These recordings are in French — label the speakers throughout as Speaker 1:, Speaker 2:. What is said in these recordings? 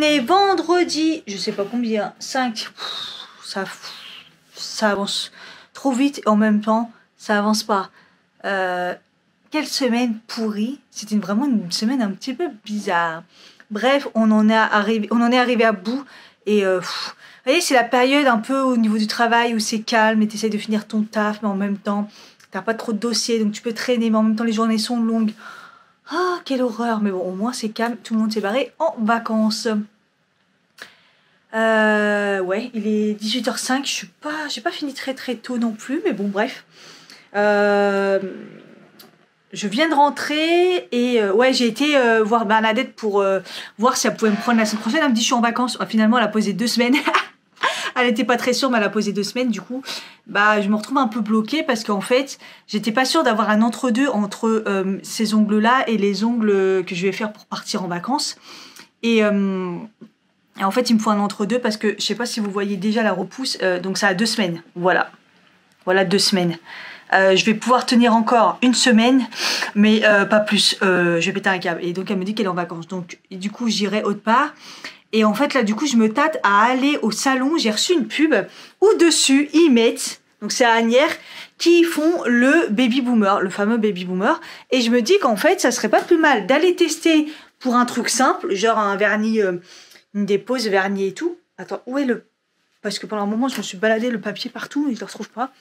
Speaker 1: est vendredi, je sais pas combien, 5. Ça avance trop vite et en même temps, ça avance pas. Quelle semaine pourrie. C'était vraiment une semaine un petit peu bizarre. Bref, on en est arrivé à bout. Et vous voyez, c'est la période un peu au niveau du travail où c'est calme et tu essaies de finir ton taf, mais en même temps, t'as pas trop de dossiers, donc tu peux traîner, mais en même temps, les journées sont longues. Ah, quelle horreur. Mais bon, au moins, c'est calme. Tout le monde s'est barré en vacances. Ouais, il est 18h05. J'ai pas fini très tôt non plus, mais bon, bref. Je viens de rentrer et ouais, j'ai été voir Bernadette pour voir si elle pouvait me prendre la semaine prochaine. Elle me dit je suis en vacances. Finalement, elle a posé 2 semaines. Elle n'était pas très sûre, mais elle a posé 2 semaines. Du coup, bah, je me retrouve un peu bloquée parce qu'en fait, j'étais pas sûre d'avoir un entre-deux entre ces ongles-là et les ongles que je vais faire pour partir en vacances. Et en fait, il me faut un entre-deux parce que je sais pas si vous voyez déjà la repousse. Donc, ça a 2 semaines. Voilà. Voilà 2 semaines. Je vais pouvoir tenir encore 1 semaine, mais pas plus. Je vais péter un câble. Et donc, elle me dit qu'elle est en vacances. Donc, du coup, j'irai autre part. Et en fait, là, du coup, je me tâte à aller au salon. J'ai reçu une pub où dessus, ils mettent, donc c'est à Asnières, qui font le baby boomer, le fameux baby boomer. Et je me dis qu'en fait, ça serait pas plus mal d'aller tester pour un truc simple, genre un vernis, une dépose vernis et tout. Attends, où est le... Parce que pendant un moment, je me suis baladé le papier partout et je le retrouve pas.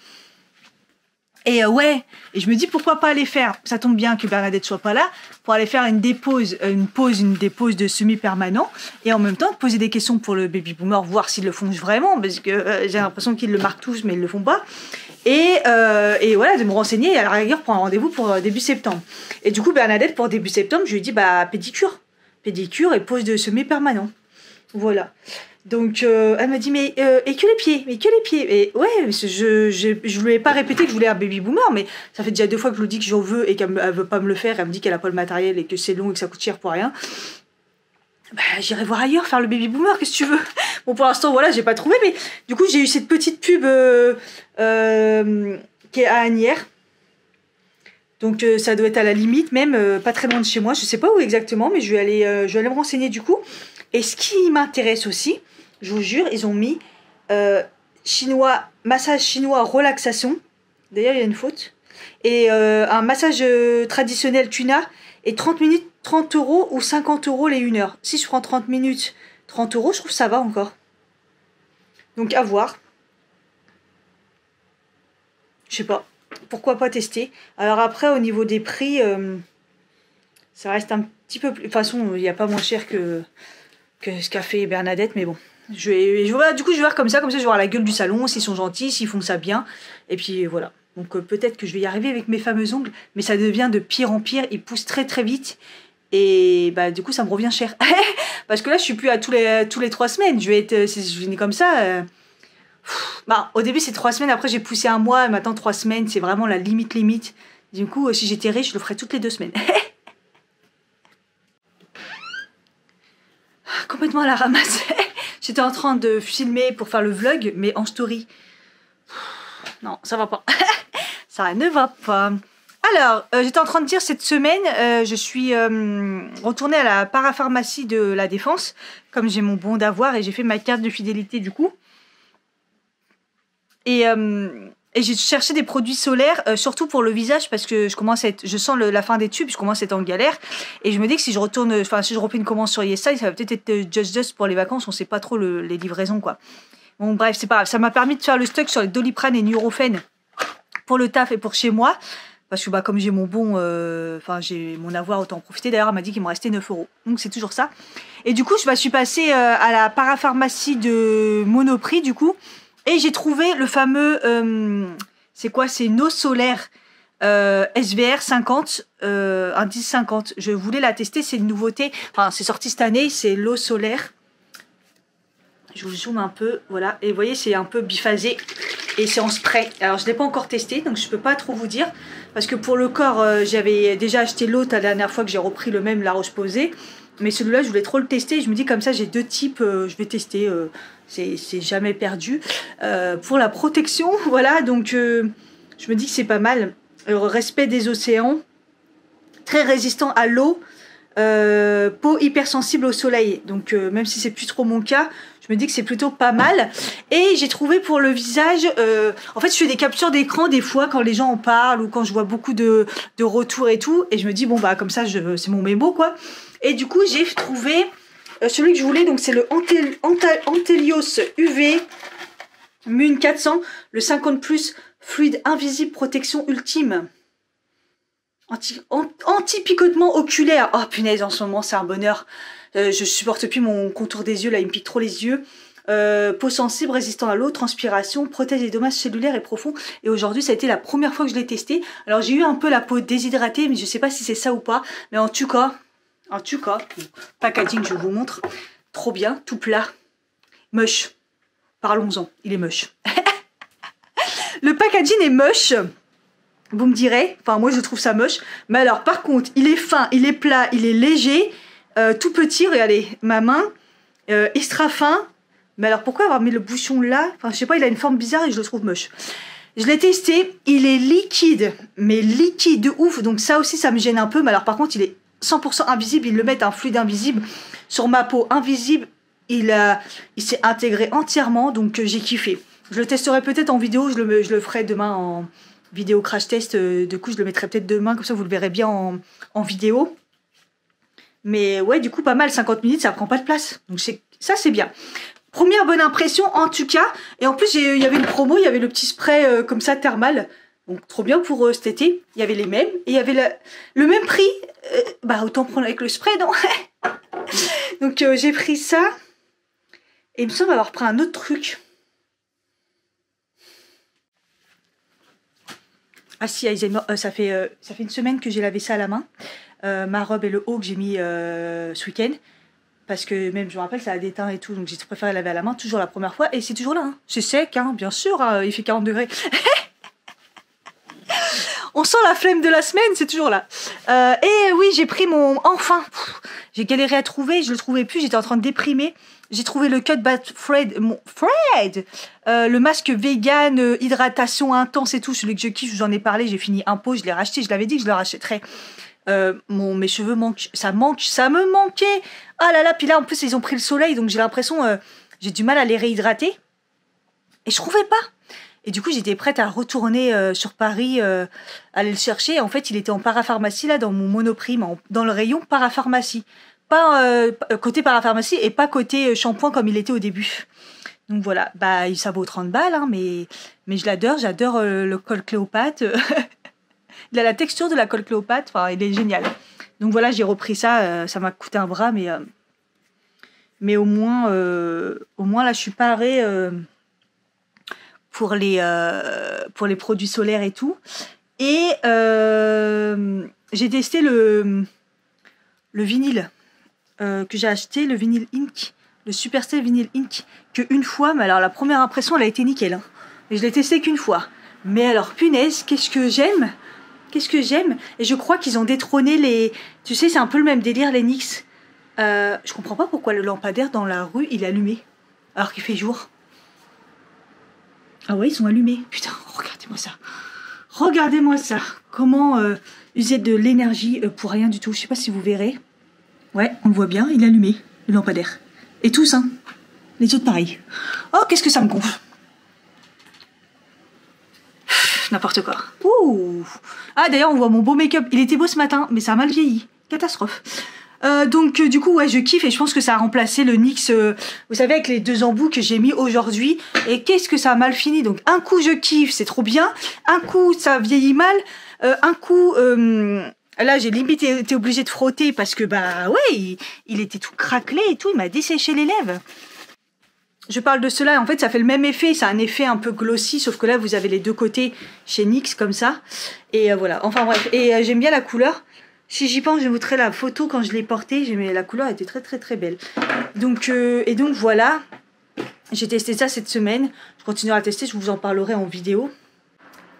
Speaker 1: Et ouais, et je me dis pourquoi pas aller faire, ça tombe bien que Bernadette soit pas là, pour aller faire une dépose de semi-permanent, et en même temps poser des questions pour le baby boomer, voir s'ils le font vraiment, parce que j'ai l'impression qu'ils le marquent tous, mais ils le font pas. Et voilà, de me renseigner et à la rigueur pour un rendez-vous pour début septembre. Et du coup, Bernadette, pour début septembre, je lui ai dit, bah, pédicure et pose de semi-permanent. Voilà. Donc, elle m'a dit, mais et que les pieds, Et ouais, je lui ai pas répété que je voulais un baby boomer, mais ça fait déjà 2 fois que je lui dis que j'en veux et qu'elle veut pas me le faire. Elle me dit qu'elle a pas le matériel et que c'est long et que ça coûte cher pour rien. Bah, j'irai voir ailleurs faire le baby boomer, qu'est-ce que tu veux? Bon, pour l'instant, voilà, j'ai pas trouvé, mais du coup, j'ai eu cette petite pub qui est à Asnières. Donc, ça doit être à la limite, même pas très loin de chez moi. Je sais pas où exactement, mais je vais aller me renseigner du coup. Et ce qui m'intéresse aussi, je vous jure, ils ont mis massage chinois relaxation. D'ailleurs, il y a une faute. Et un massage traditionnel tuna. Et 30 minutes, 30 € ou 50 € les 1 heure. Si je prends 30 minutes, 30 €, je trouve que ça va encore. Donc, à voir. Je sais pas. Pourquoi pas tester. Alors après, au niveau des prix, ça reste un petit peu plus... De toute façon, il n'y a pas moins cher que ce qu'a fait Bernadette, mais bon. Du coup, je vais voir comme ça, je vais voir la gueule du salon, s'ils sont gentils, s'ils font ça bien. Et puis voilà. Donc peut-être que je vais y arriver avec mes fameux ongles, mais ça devient de pire en pire, ils poussent très très vite. Et bah du coup, ça me revient cher. Parce que là, je suis plus à tous les 3 semaines. Je vais comme ça. Bah, au début, c'est 3 semaines, après j'ai poussé 1 mois, et maintenant 3 semaines, c'est vraiment la limite. Du coup, si j'étais riche, je le ferais toutes les 2 semaines. Complètement à la ramasse. J'étais en train de filmer pour faire le vlog, mais en story. Non, ça va pas. Ça ne va pas. Alors, j'étais en train de dire, cette semaine, je suis retournée à la parapharmacie de la Défense, comme j'ai mon bon d'avoir, et j'ai fait ma carte de fidélité du coup. Et j'ai cherché des produits solaires, surtout pour le visage, parce que je sens la fin des tubes, je commence à être en galère. Et je me dis que si je refais une commande sur YesStyle, ça va peut-être être Just pour les vacances, on sait pas trop les livraisons, quoi. Bon, bref, c'est pas grave. Ça m'a permis de faire le stock sur les Doliprane et Nurofen pour le taf et pour chez moi. Parce que bah, comme j'ai mon j'ai mon avoir, autant en profiter. D'ailleurs, elle m'a dit qu'il me restait 9 €. Donc c'est toujours ça. Et du coup, je suis passée à la parapharmacie de Monoprix, du coup. Et j'ai trouvé le fameux, c'est quoi? C'est No Solaire SVR 50, indice 50. Je voulais la tester, c'est une nouveauté. Enfin, c'est sorti cette année, c'est l'eau solaire. Je vous zoome un peu, voilà. Et vous voyez, c'est un peu biphasé et c'est en spray. Alors, je ne l'ai pas encore testé, donc je ne peux pas trop vous dire. Parce que pour le corps, j'avais déjà acheté l'autre la dernière fois que j'ai repris le même La Roche-Posay. Mais celui-là, je voulais trop le tester. Je me dis comme ça, j'ai 2 types, je vais tester. C'est jamais perdu. Pour la protection, voilà, donc je me dis que c'est pas mal. Le respect des océans, très résistant à l'eau, peau hypersensible au soleil. Donc même si c'est plus trop mon cas, je me dis que c'est plutôt pas mal. Et j'ai trouvé pour le visage, en fait je fais des captures d'écran des fois quand les gens en parlent ou quand je vois beaucoup de retours et tout. Et je me dis bon bah comme ça c'est mon mémo quoi. Et du coup j'ai trouvé celui que je voulais, donc c'est le Antelios UV Mun 400, le 50+, fluide invisible protection ultime. Anti-picotement oculaire. Oh punaise, en ce moment c'est un bonheur. Je supporte plus mon contour des yeux, là il me pique trop les yeux. Peau sensible, résistant à l'eau, transpiration, protège les dommages cellulaires et profonds. Et aujourd'hui ça a été la première fois que je l'ai testé. Alors j'ai eu un peu la peau déshydratée, mais je sais pas si c'est ça ou pas. Mais en tout cas, packaging je vous montre. Trop bien, tout plat. Moche. Parlons-en, il est moche. Le packaging est moche. Vous me direz, enfin moi je trouve ça moche. Mais alors par contre, il est fin, il est plat, il est léger. Tout petit, regardez, ma main, extra fin. Mais alors pourquoi avoir mis le bouchon là? Enfin je sais pas, il a une forme bizarre et je le trouve moche. Je l'ai testé, il est liquide, mais liquide de ouf. Donc ça aussi ça me gêne un peu. Mais alors par contre il est 100% invisible, ils le mettent un fluide invisible. Sur ma peau invisible, il s'est intégré entièrement, donc j'ai kiffé. Je le testerai peut-être en vidéo, je le ferai demain en vidéo crash test. Du coup je le mettrai peut-être demain, comme ça vous le verrez bien en vidéo. Mais ouais, du coup, pas mal, 50 minutes, ça prend pas de place. Donc ça, c'est bien. Première bonne impression, en tout cas. Et en plus, il y avait une promo, il y avait le petit spray comme ça, thermal. Donc, trop bien pour cet été. Il y avait les mêmes. Et il y avait le même prix. Bah, autant prendre avec le spray, non? Donc, j'ai pris ça. Et il me semble avoir pris un autre truc. Ah si, ça fait une semaine que j'ai lavé ça à la main. Ma robe et le haut que j'ai mis ce week-end. Parce que même, je me rappelle, ça a déteint et tout. Donc j'ai préféré laver à la main, toujours la première fois. Et c'est toujours là. Hein. C'est sec, hein, bien sûr. Hein, il fait 40 degrés. On sent la flemme de la semaine, c'est toujours là. Et oui, j'ai pris mon... Enfin, j'ai galéré à trouver. Je le trouvais plus. J'étais en train de déprimer. J'ai trouvé le Cut Bath Fred. Le masque vegan, hydratation intense et tout. Celui que je kiffe, j'en ai parlé. J'ai fini un pot. Je l'ai racheté. Je l'avais dit que je le rachèterais. Mes cheveux manquent, ça me manquait. Ah là là, puis là en plus ils ont pris le soleil, donc j'ai l'impression j'ai du mal à les réhydrater. Et je trouvais pas. Et du coup j'étais prête à retourner sur Paris, aller le chercher. En fait il était en parapharmacie là, dans mon Monoprix, dans le rayon parapharmacie. Pas côté parapharmacie et pas côté shampoing comme il était au début. Donc voilà, bah ça vaut 30 balles, hein, mais je l'adore, j'adore le col Cléopâtre. Il a la texture de la colle Cléopâtre, enfin, il est génial. Donc voilà, j'ai repris ça, ça m'a coûté un bras, mais au moins là, je suis parée pour les produits solaires et tout. Et j'ai testé le vinyle que j'ai acheté, le vinyle Ink, le Supercell vinyle Ink, qu'une fois, mais alors la première impression, elle a été nickel. Hein. Et je l'ai testé qu'une fois. Mais alors, punaise, qu'est-ce que j'aime! Et je crois qu'ils ont détrôné les... Tu sais, c'est un peu le même délire, les NYX. Je comprends pas pourquoi le lampadaire dans la rue, il est allumé. Alors qu'il fait jour. Ah ouais, ils sont allumés. Putain, regardez-moi ça. Regardez-moi ça. Comment user de l'énergie pour rien du tout. Je sais pas si vous verrez. Ouais, on le voit bien, il est allumé, le lampadaire. Et tous, hein. Les autres, pareil. Oh, qu'est-ce que ça me gonfle. N'importe quoi. Ouh. Ah d'ailleurs on voit mon beau make-up. Il était beau ce matin mais ça a mal vieilli. Catastrophe. Donc du coup ouais je kiffe et je pense que ça a remplacé le NYX vous savez avec les 2 embouts que j'ai mis aujourd'hui. Et qu'est-ce que ça a mal fini. Donc un coup je kiffe, c'est trop bien. Un coup ça vieillit mal. Un coup là j'ai limite été obligée de frotter parce que bah ouais il était tout craquelé et tout. Il m'a desséché les lèvres. Je parle de cela, en fait ça fait le même effet, c'est un effet un peu glossy, sauf que là vous avez les deux côtés chez NYX comme ça. Et voilà, enfin bref, et j'aime bien la couleur. Si j'y pense, je vous montrerai la photo quand je l'ai portée, la couleur était très très très belle. Donc, et donc voilà, j'ai testé ça cette semaine, je continuerai à tester, je vous en parlerai en vidéo.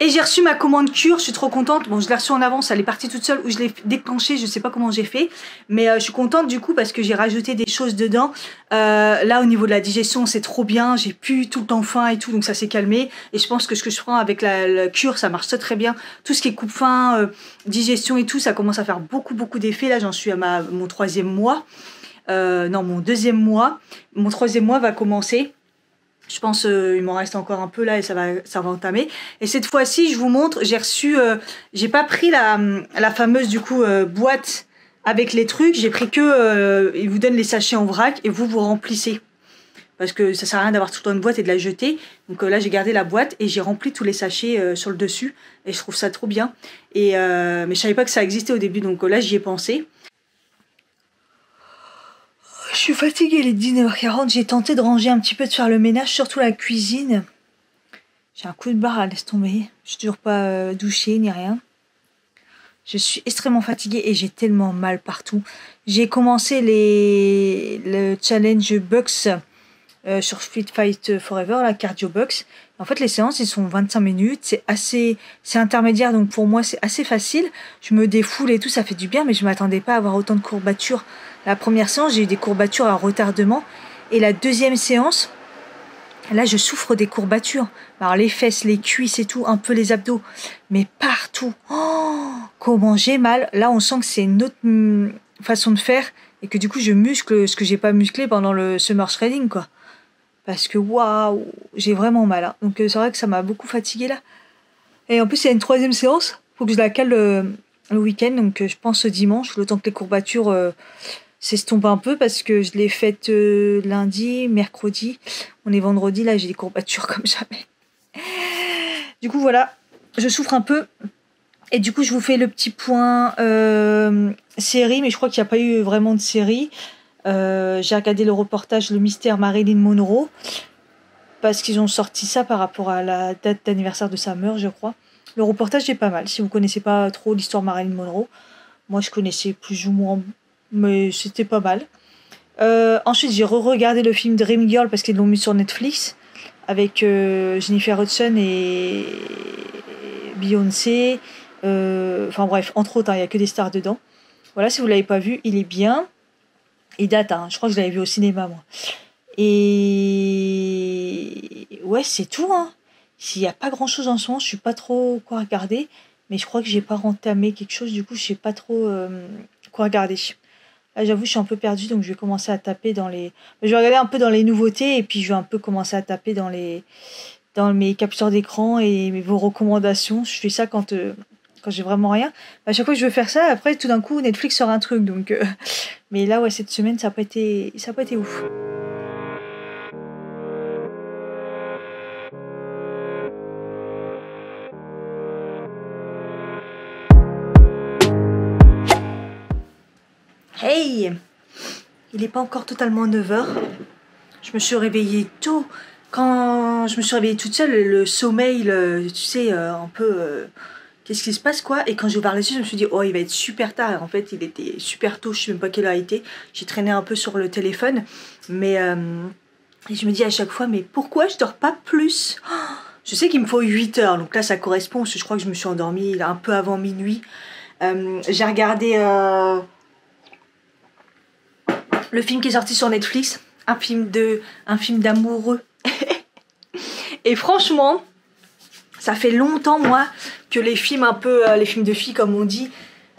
Speaker 1: Et j'ai reçu ma commande cure, je suis trop contente. Bon, je l'ai reçue en avance, elle est partie toute seule ou je l'ai déclenchée, je sais pas comment j'ai fait. Mais je suis contente du coup parce que j'ai rajouté des choses dedans. Là, au niveau de la digestion, c'est trop bien. J'ai plus tout le temps faim et tout, donc ça s'est calmé. Et je pense que ce que je prends avec la cure, ça marche très bien. Tout ce qui est coupe-faim, digestion et tout, ça commence à faire beaucoup d'effets. Là, j'en suis à mon 3e mois. Non, mon 2e mois. Mon 3e mois va commencer. Je pense il m'en reste encore un peu là et ça va entamer. Et cette fois-ci, je vous montre, j'ai reçu, j'ai pas pris la fameuse du coup boîte avec les trucs. J'ai pris que, ils vous donnent les sachets en vrac et vous remplissez. Parce que ça sert à rien d'avoir tout le temps une boîte et de la jeter. Donc là, j'ai gardé la boîte et j'ai rempli tous les sachets sur le dessus. Et je trouve ça trop bien. Et, mais je savais pas que ça existait au début, donc là, j'y ai pensé. Je suis fatiguée, il est 19h40, j'ai tenté de ranger un petit peu, de faire le ménage, surtout la cuisine. J'ai un coup de barre, laisse tomber. Je suis toujours pas douchée ni rien. Je suis extrêmement fatiguée et j'ai tellement mal partout. J'ai commencé le challenge Bucks sur Fit Fight Forever, la Cardio Bucks. En fait, les séances, ils sont 25 minutes. C'est intermédiaire, donc pour moi, c'est assez facile. Je me défoule et tout, ça fait du bien, mais je m'attendais pas à avoir autant de courbatures. La première séance, j'ai eu des courbatures à retardement. Et la deuxième séance, là, je souffre des courbatures. Alors, les fesses, les cuisses et tout, un peu les abdos. Mais partout. Oh, comment j'ai mal. Là, on sent que c'est une autre façon de faire. Et que du coup, je muscle ce que j'ai pas musclé pendant le summer shredding, quoi. Parce que, waouh, j'ai vraiment mal. Hein. Donc, c'est vrai que ça m'a beaucoup fatiguée, là. Et en plus, il y a une 3e séance. Faut que je la cale le week-end. Donc, je pense dimanche, le temps que les courbatures s'estompent un peu. Parce que je l'ai faite lundi, mercredi. On est vendredi, là, j'ai des courbatures comme jamais. Du coup, voilà. Je souffre un peu. Et du coup, je vous fais le petit point série. Mais je crois qu'il n'y a pas eu vraiment de série. J'ai regardé le reportage Le Mystère Marilyn Monroe parce qu'ils ont sorti ça par rapport à la date d'anniversaire de sa mort, je crois. Le reportage est pas mal. Si vous connaissez pas trop l'histoire Marilyn Monroe, moi je connaissais plus ou moins, mais c'était pas mal. Ensuite, j'ai re-regardé le film Dream Girl parce qu'ils l'ont mis sur Netflix avec Jennifer Hudson et Beyoncé. Enfin bref, entre autres, il n'y a que des stars dedans. Voilà, si vous l'avez pas vu, il est bien. Il date, hein. Je crois que je l'avais vu au cinéma, moi. Et ouais, c'est tout, hein. S'il n'y a pas grand-chose en ce moment, je suis pas trop quoi regarder. Mais je crois que j'ai pas entamé quelque chose, du coup, je sais pas trop quoi regarder. Là, j'avoue, je suis un peu perdue, donc je vais commencer à taper dans les... Je vais regarder un peu dans les nouveautés, et puis je vais un peu commencer à taper dans mes captures d'écran et vos recommandations. Je fais ça quand j'ai vraiment rien. À chaque fois que je veux faire ça, après, tout d'un coup, Netflix sort un truc, donc... Mais là, ouais, cette semaine, ça n'a pas été ouf. Hey! Il n'est pas encore totalement 9h. Je me suis réveillée tôt. Quand je me suis réveillée toute seule, le sommeil, tu sais, un peu... qu'est-ce qui se passe, quoi? Et quand j'ai ouvert les yeux, je me suis dit, oh, il va être super tard. Et en fait, il était super tôt, je sais même pas quelle heure il était. J'ai traîné un peu sur le téléphone. Mais et je me dis à chaque fois, mais pourquoi je dors pas plus? Je sais qu'il me faut 8 heures. Donc là, ça correspond, parce que je crois que je me suis endormie un peu avant minuit. J'ai regardé le film qui est sorti sur Netflix. Un film d'amoureux. Et franchement, ça fait longtemps, moi, que les films un peu, les films de filles, comme on dit,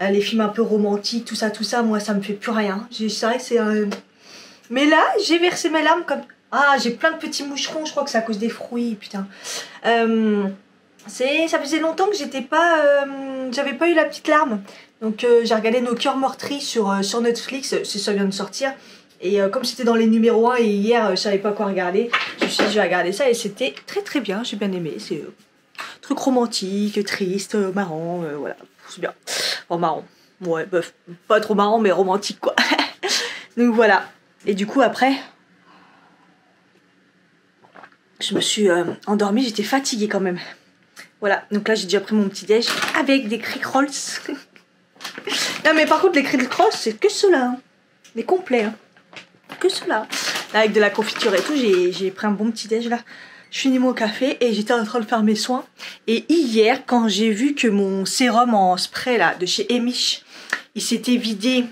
Speaker 1: les films un peu romantiques, tout ça, moi, ça me fait plus rien. C'est vrai que c'est... Mais là, j'ai versé mes larmes comme... Ah, j'ai plein de petits moucherons, je crois que c'est à cause des fruits, putain. Ça faisait longtemps que j'étais pas... j'avais pas eu la petite larme. Donc, j'ai regardé Nos cœurs meurtris sur Netflix, si ça vient de sortir. Et comme c'était dans les numéros 1 et hier, je savais pas quoi regarder, je me suis dit, je vais regarder ça et c'était très très bien, j'ai bien aimé. C'est truc romantique, triste, marrant, voilà, c'est bien. Bon, marrant, ouais, bof, pas trop marrant, mais romantique, quoi. Donc voilà. Et du coup, après, je me suis endormie, j'étais fatiguée quand même. Voilà, donc là, j'ai déjà pris mon petit déj avec des crick rolls. Non, mais par contre, les crick rolls, c'est que ceux-là, hein. Les complets, hein. Que cela. Là, avec de la confiture et tout, j'ai pris un bon petit déj là. je finis mon café et j'étais en train de faire mes soins. Et hier, quand j'ai vu que mon sérum en spray là de chez Emish, il s'était vidé,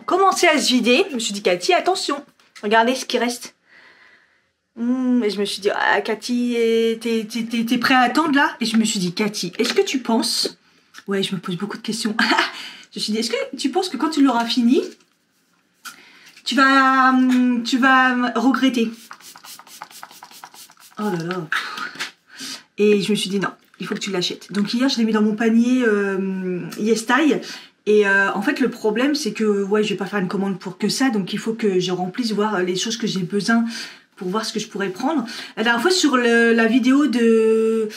Speaker 1: commençait à se vider, je me suis dit Cathy, attention, regardez ce qui reste. Et je me suis dit, ah, Cathy, t'es prêt à attendre là? Et je me suis dit, Cathy, est-ce que tu penses... Ouais, je me pose beaucoup de questions. Je me suis dit, est-ce que tu penses que quand tu l'auras fini, tu vas regretter? Oh là là. Et je me suis dit, non, il faut que tu l'achètes. Donc hier, je l'ai mis dans mon panier YesStyle. Et en fait, le problème, c'est que ouais, je vais pas faire une commande pour que ça. Donc il faut que je remplisse, voir les choses que j'ai besoin pour voir ce que je pourrais prendre. La dernière fois, sur la vidéo de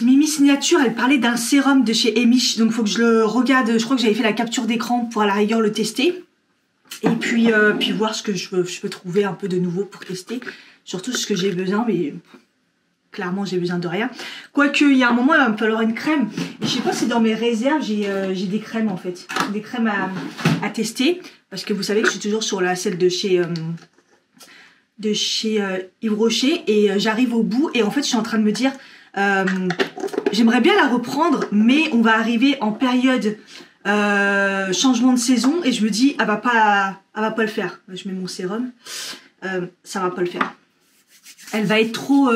Speaker 1: Mimi Signature, elle parlait d'un sérum de chez Emish. Donc il faut que je le regarde. Je crois que j'avais fait la capture d'écran pour à la rigueur le tester. Et puis voir ce que je peux trouver un peu de nouveau pour tester. Surtout ce que j'ai besoin, mais clairement j'ai besoin de rien. Quoique il y a un moment il va me falloir une crème. Et je sais pas si dans mes réserves j'ai des crèmes en fait. Des crèmes à tester. Parce que vous savez que je suis toujours sur celle de chez Yves Rocher. Et j'arrive au bout et en fait je suis en train de me dire j'aimerais bien la reprendre, mais on va arriver en période changement de saison et je me dis elle va pas le faire. Je mets mon sérum, ça va pas le faire. Elle va être trop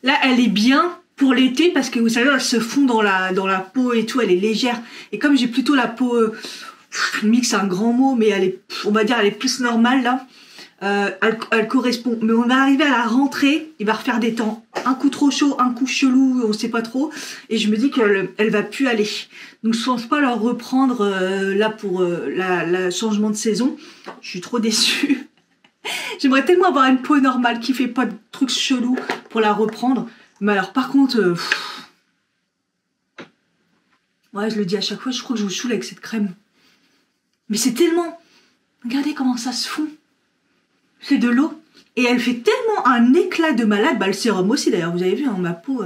Speaker 1: là elle est bien pour l'été parce que vous savez elle se fond dans la peau et tout, elle est légère et comme j'ai plutôt la peau mix c'est un grand mot mais elle est, on va dire elle est plus normale là. Elle correspond, mais on va arriver à la rentrée, il va refaire des temps, un coup trop chaud, un coup chelou, on sait pas trop, et je me dis qu'elle va plus aller. Donc je pense pas la reprendre là pour la changement de saison. Je suis trop déçue. J'aimerais tellement avoir une peau normale qui fait pas de trucs chelous pour la reprendre. Mais alors par contre, ouais je le dis à chaque fois, je crois que je vous saoule avec cette crème. Mais c'est tellement, regardez comment ça se fond. C'est de l'eau et elle fait tellement un éclat de malade, bah le sérum aussi d'ailleurs, vous avez vu hein, ma peau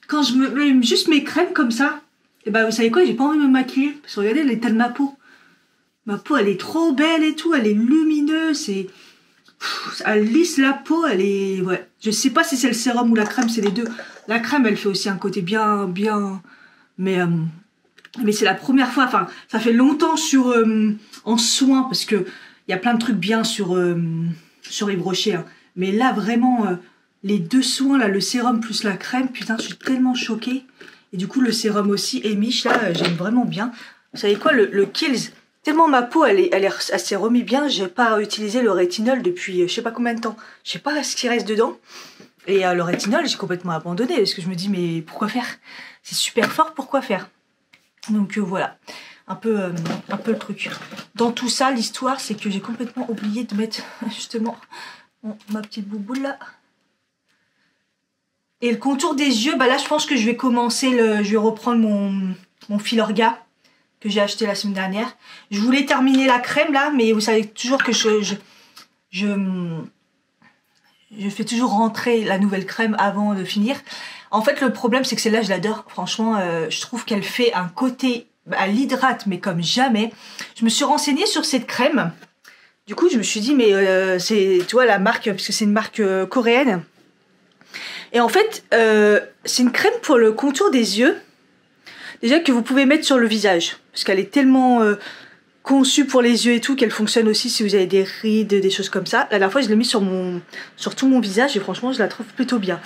Speaker 1: quand je me mets juste mes crèmes comme ça, et bah vous savez quoi, j'ai pas envie de me maquiller parce que regardez l'état de ma peau elle est trop belle et tout, elle est lumineuse et elle lisse la peau, elle est ouais, je sais pas si c'est le sérum ou la crème, c'est les deux. La crème elle fait aussi un côté bien mais c'est la première fois, enfin ça fait longtemps sur en soins parce que il y a plein de trucs bien sur Yves Rocher. Hein. Mais là, vraiment, les deux soins, là, le sérum plus la crème, putain, je suis tellement choquée. Et du coup, le sérum aussi, Emish, là, j'aime vraiment bien. Vous savez quoi, le Kills, tellement ma peau, elle s'est remis bien, j'ai pas utilisé le rétinol depuis je sais pas combien de temps. Je sais pas ce qui reste dedans. Et le rétinol, j'ai complètement abandonné parce que je me dis, mais pourquoi faire? C'est super fort, pourquoi faire? Donc voilà. Un peu le truc. Dans tout ça, l'histoire, c'est que j'ai complètement oublié de mettre justement ma petite bouboule là. Et le contour des yeux, bah là, je pense que je vais commencer je vais reprendre mon Filorga que j'ai acheté la semaine dernière. Je voulais terminer la crème là, mais vous savez toujours que je fais toujours rentrer la nouvelle crème avant de finir. En fait, le problème, c'est que celle-là, je l'adore. Franchement, je trouve qu'elle fait un côté... Elle l'hydrate, mais comme jamais. Je me suis renseignée sur cette crème. Du coup, je me suis dit, mais c'est, tu vois, la marque, parce que c'est une marque coréenne. Et en fait, c'est une crème pour le contour des yeux. Déjà que vous pouvez mettre sur le visage. Parce qu'elle est tellement conçue pour les yeux et tout, qu'elle fonctionne aussi si vous avez des rides, des choses comme ça. La dernière fois, je l'ai mis sur tout mon visage et franchement, je la trouve plutôt bien.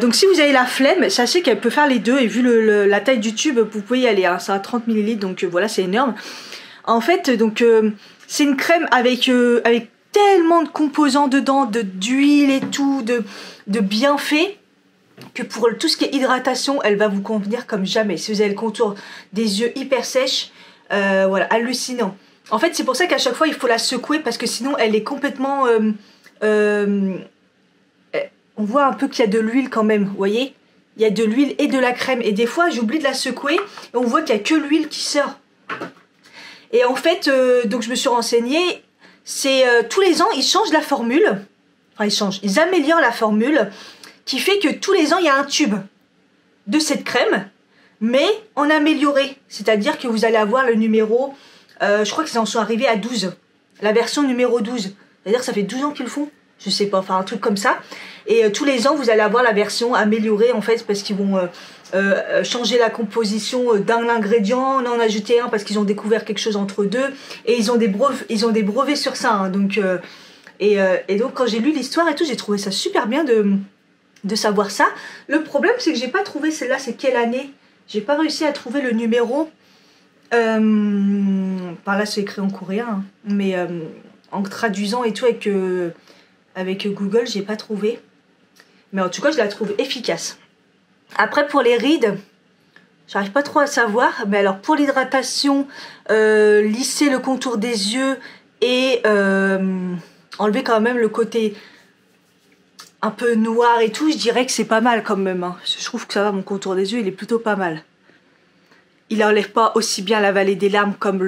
Speaker 1: Donc si vous avez la flemme, sachez qu'elle peut faire les deux et vu la taille du tube, vous pouvez y aller, hein, c'est à 30 ml donc voilà, c'est énorme. En fait, donc c'est une crème avec tellement de composants dedans, d'huile et tout, de bienfaits, que pour tout ce qui est hydratation, elle va vous convenir comme jamais. Si vous avez le contour des yeux hyper sèches, voilà, hallucinant. En fait, c'est pour ça qu'à chaque fois, il faut la secouer parce que sinon, elle est complètement... on voit un peu qu'il y a de l'huile quand même, vous voyez? Il y a de l'huile et de la crème. Et des fois, j'oublie de la secouer et on voit qu'il n'y a que l'huile qui sort. Et en fait, donc je me suis renseignée, c'est tous les ans, ils changent la formule. Enfin, ils améliorent la formule qui fait que tous les ans, il y a un tube de cette crème, mais en amélioré. C'est-à-dire que vous allez avoir le numéro, je crois qu'ils en sont arrivés à 12. La version numéro 12. C'est-à-dire que ça fait 12 ans qu'ils le font. je sais pas, enfin un truc comme ça. Et tous les ans, vous allez avoir la version améliorée en fait, parce qu'ils vont changer la composition d'un ingrédient, en ajouter un parce qu'ils ont découvert quelque chose entre deux. Et ils ont des brevets sur ça. Hein, donc, et donc quand j'ai lu l'histoire et tout, j'ai trouvé ça super bien de savoir ça. Le problème, c'est que j'ai pas trouvé celle-là, c'est quelle année? J'ai pas réussi à trouver le numéro. Par là, c'est écrit en coréen, hein, mais en traduisant et tout avec Google, j'ai pas trouvé. Mais en tout cas, je la trouve efficace. Après, pour les rides, j'arrive pas trop à savoir. Mais alors, pour l'hydratation, lisser le contour des yeux et enlever quand même le côté un peu noir et tout, je dirais que c'est pas mal quand même. Hein. Je trouve que ça va, mon contour des yeux, il est plutôt pas mal. Il n'enlève pas aussi bien la vallée des larmes comme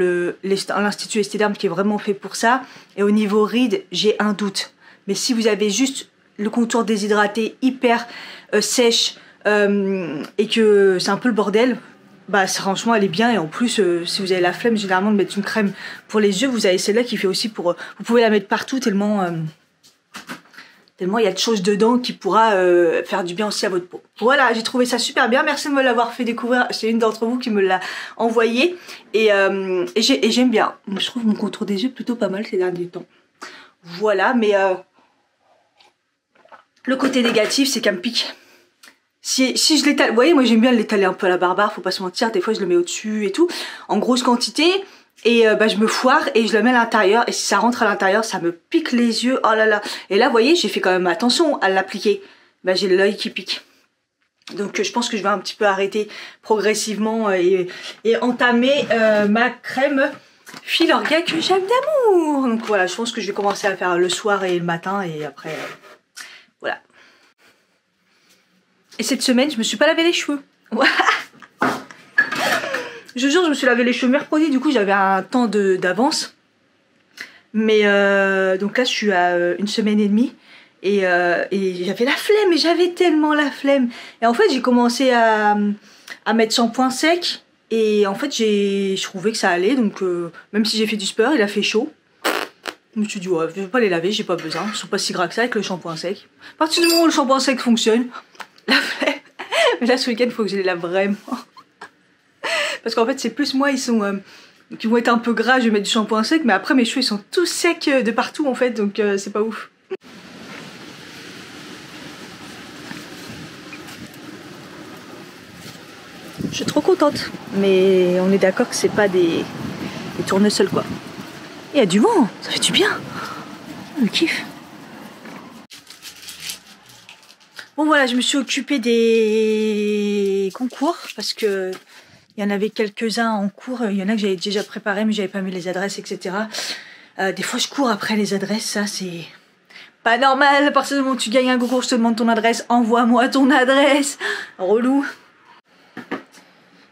Speaker 1: l'Institut Estée Larmes qui est vraiment fait pour ça. Et au niveau rides, j'ai un doute. Mais si vous avez juste le contour déshydraté hyper sèche et que c'est un peu le bordel, bah franchement elle est bien. Et en plus si vous avez la flemme généralement de mettre une crème pour les yeux, vous avez celle-là qui fait aussi pour... vous pouvez la mettre partout tellement il y a de choses dedans qui pourra faire du bien aussi à votre peau. Voilà, j'ai trouvé ça super bien. Merci de me l'avoir fait découvrir. C'est une d'entre vous qui me l'a envoyé. Et j'aime bien. Je trouve mon contour des yeux plutôt pas mal ces derniers temps. Voilà, mais le côté négatif, c'est qu'elle me pique. Si je l'étale, vous voyez, moi j'aime bien l'étaler un peu à la barbare, faut pas se mentir. Des fois, je le mets au-dessus et tout, en grosse quantité. Et bah, je me foire et je le mets à l'intérieur. Et si ça rentre à l'intérieur, ça me pique les yeux. Oh là là. Et là, vous voyez, j'ai fait quand même attention à l'appliquer. Bah, j'ai l'œil qui pique. Donc je pense que je vais un petit peu arrêter progressivement et entamer ma crème Filorga que j'aime d'amour. Donc voilà, je pense que je vais commencer à faire le soir et le matin. Et après, voilà. Et cette semaine, je me suis pas lavé les cheveux. Je jure, je me suis lavé les cheveux mercredi, du coup j'avais un temps d'avance. Mais donc là je suis à 1 semaine et demie. Et j'avais la flemme, et j'avais tellement la flemme. Et en fait j'ai commencé à mettre shampoing sec. Et en fait je trouvais que ça allait. Donc même si j'ai fait du sport, il a fait chaud. Je me suis dit ouais, je vais pas les laver, j'ai pas besoin. Ils sont pas si gras que ça avec le shampoing sec. À partir du moment où le shampoing sec fonctionne, la flemme. Mais là ce week-end il faut que je les lave vraiment. Parce qu'en fait c'est plus moi, ils sont qui vont être un peu gras, je vais mettre du shampoing sec, mais après mes cheveux ils sont tous secs de partout en fait, donc c'est pas ouf. Je suis trop contente, mais on est d'accord que c'est pas des tournesols quoi. Il y a du vent, ça fait du bien. On kiffe. Bon voilà, je me suis occupée des concours parce que il y en avait quelques-uns en cours. Il y en a que j'avais déjà préparé mais j'avais pas mis les adresses, etc. Des fois je cours après les adresses, ça c'est pas normal. À partir du moment où tu gagnes un concours, je te demande ton adresse, envoie-moi ton adresse. Relou.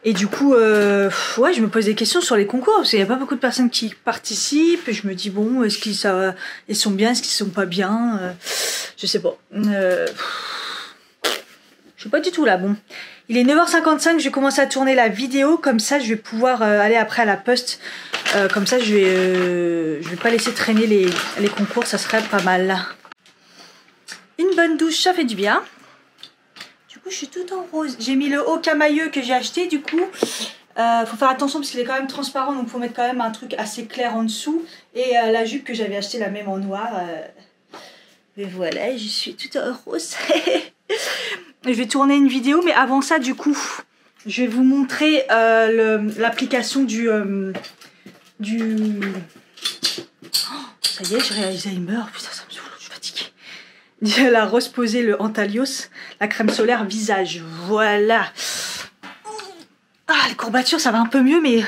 Speaker 1: Et du coup, ouais, je me pose des questions sur les concours, parce qu'il n'y a pas beaucoup de personnes qui participent, et je me dis, bon, est-ce qu'ils sont bien, est-ce qu'ils sont pas bien, je sais pas. Je sais pas du tout là, bon. Il est 9h55, je vais commencer à tourner la vidéo, comme ça je vais pouvoir aller après à la poste, comme ça je vais pas laisser traîner les concours, ça serait pas mal. Une bonne douche, ça fait du bien. Je suis toute en rose. J'ai mis le haut camailleux que j'ai acheté du coup. Faut faire attention parce qu'il est quand même transparent, donc faut mettre quand même un truc assez clair en dessous. Et la jupe que j'avais achetée, la même en noir. Mais voilà, je suis toute en rose. Je vais tourner une vidéo, mais avant ça du coup, je vais vous montrer l'application du... Oh, ça y est, j'ai Alzheimer. Putain, ça me saoule, je suis fatiguée. La Rose Posay, le Antalios, la crème solaire visage, voilà. Ah, les courbatures ça va un peu mieux, mais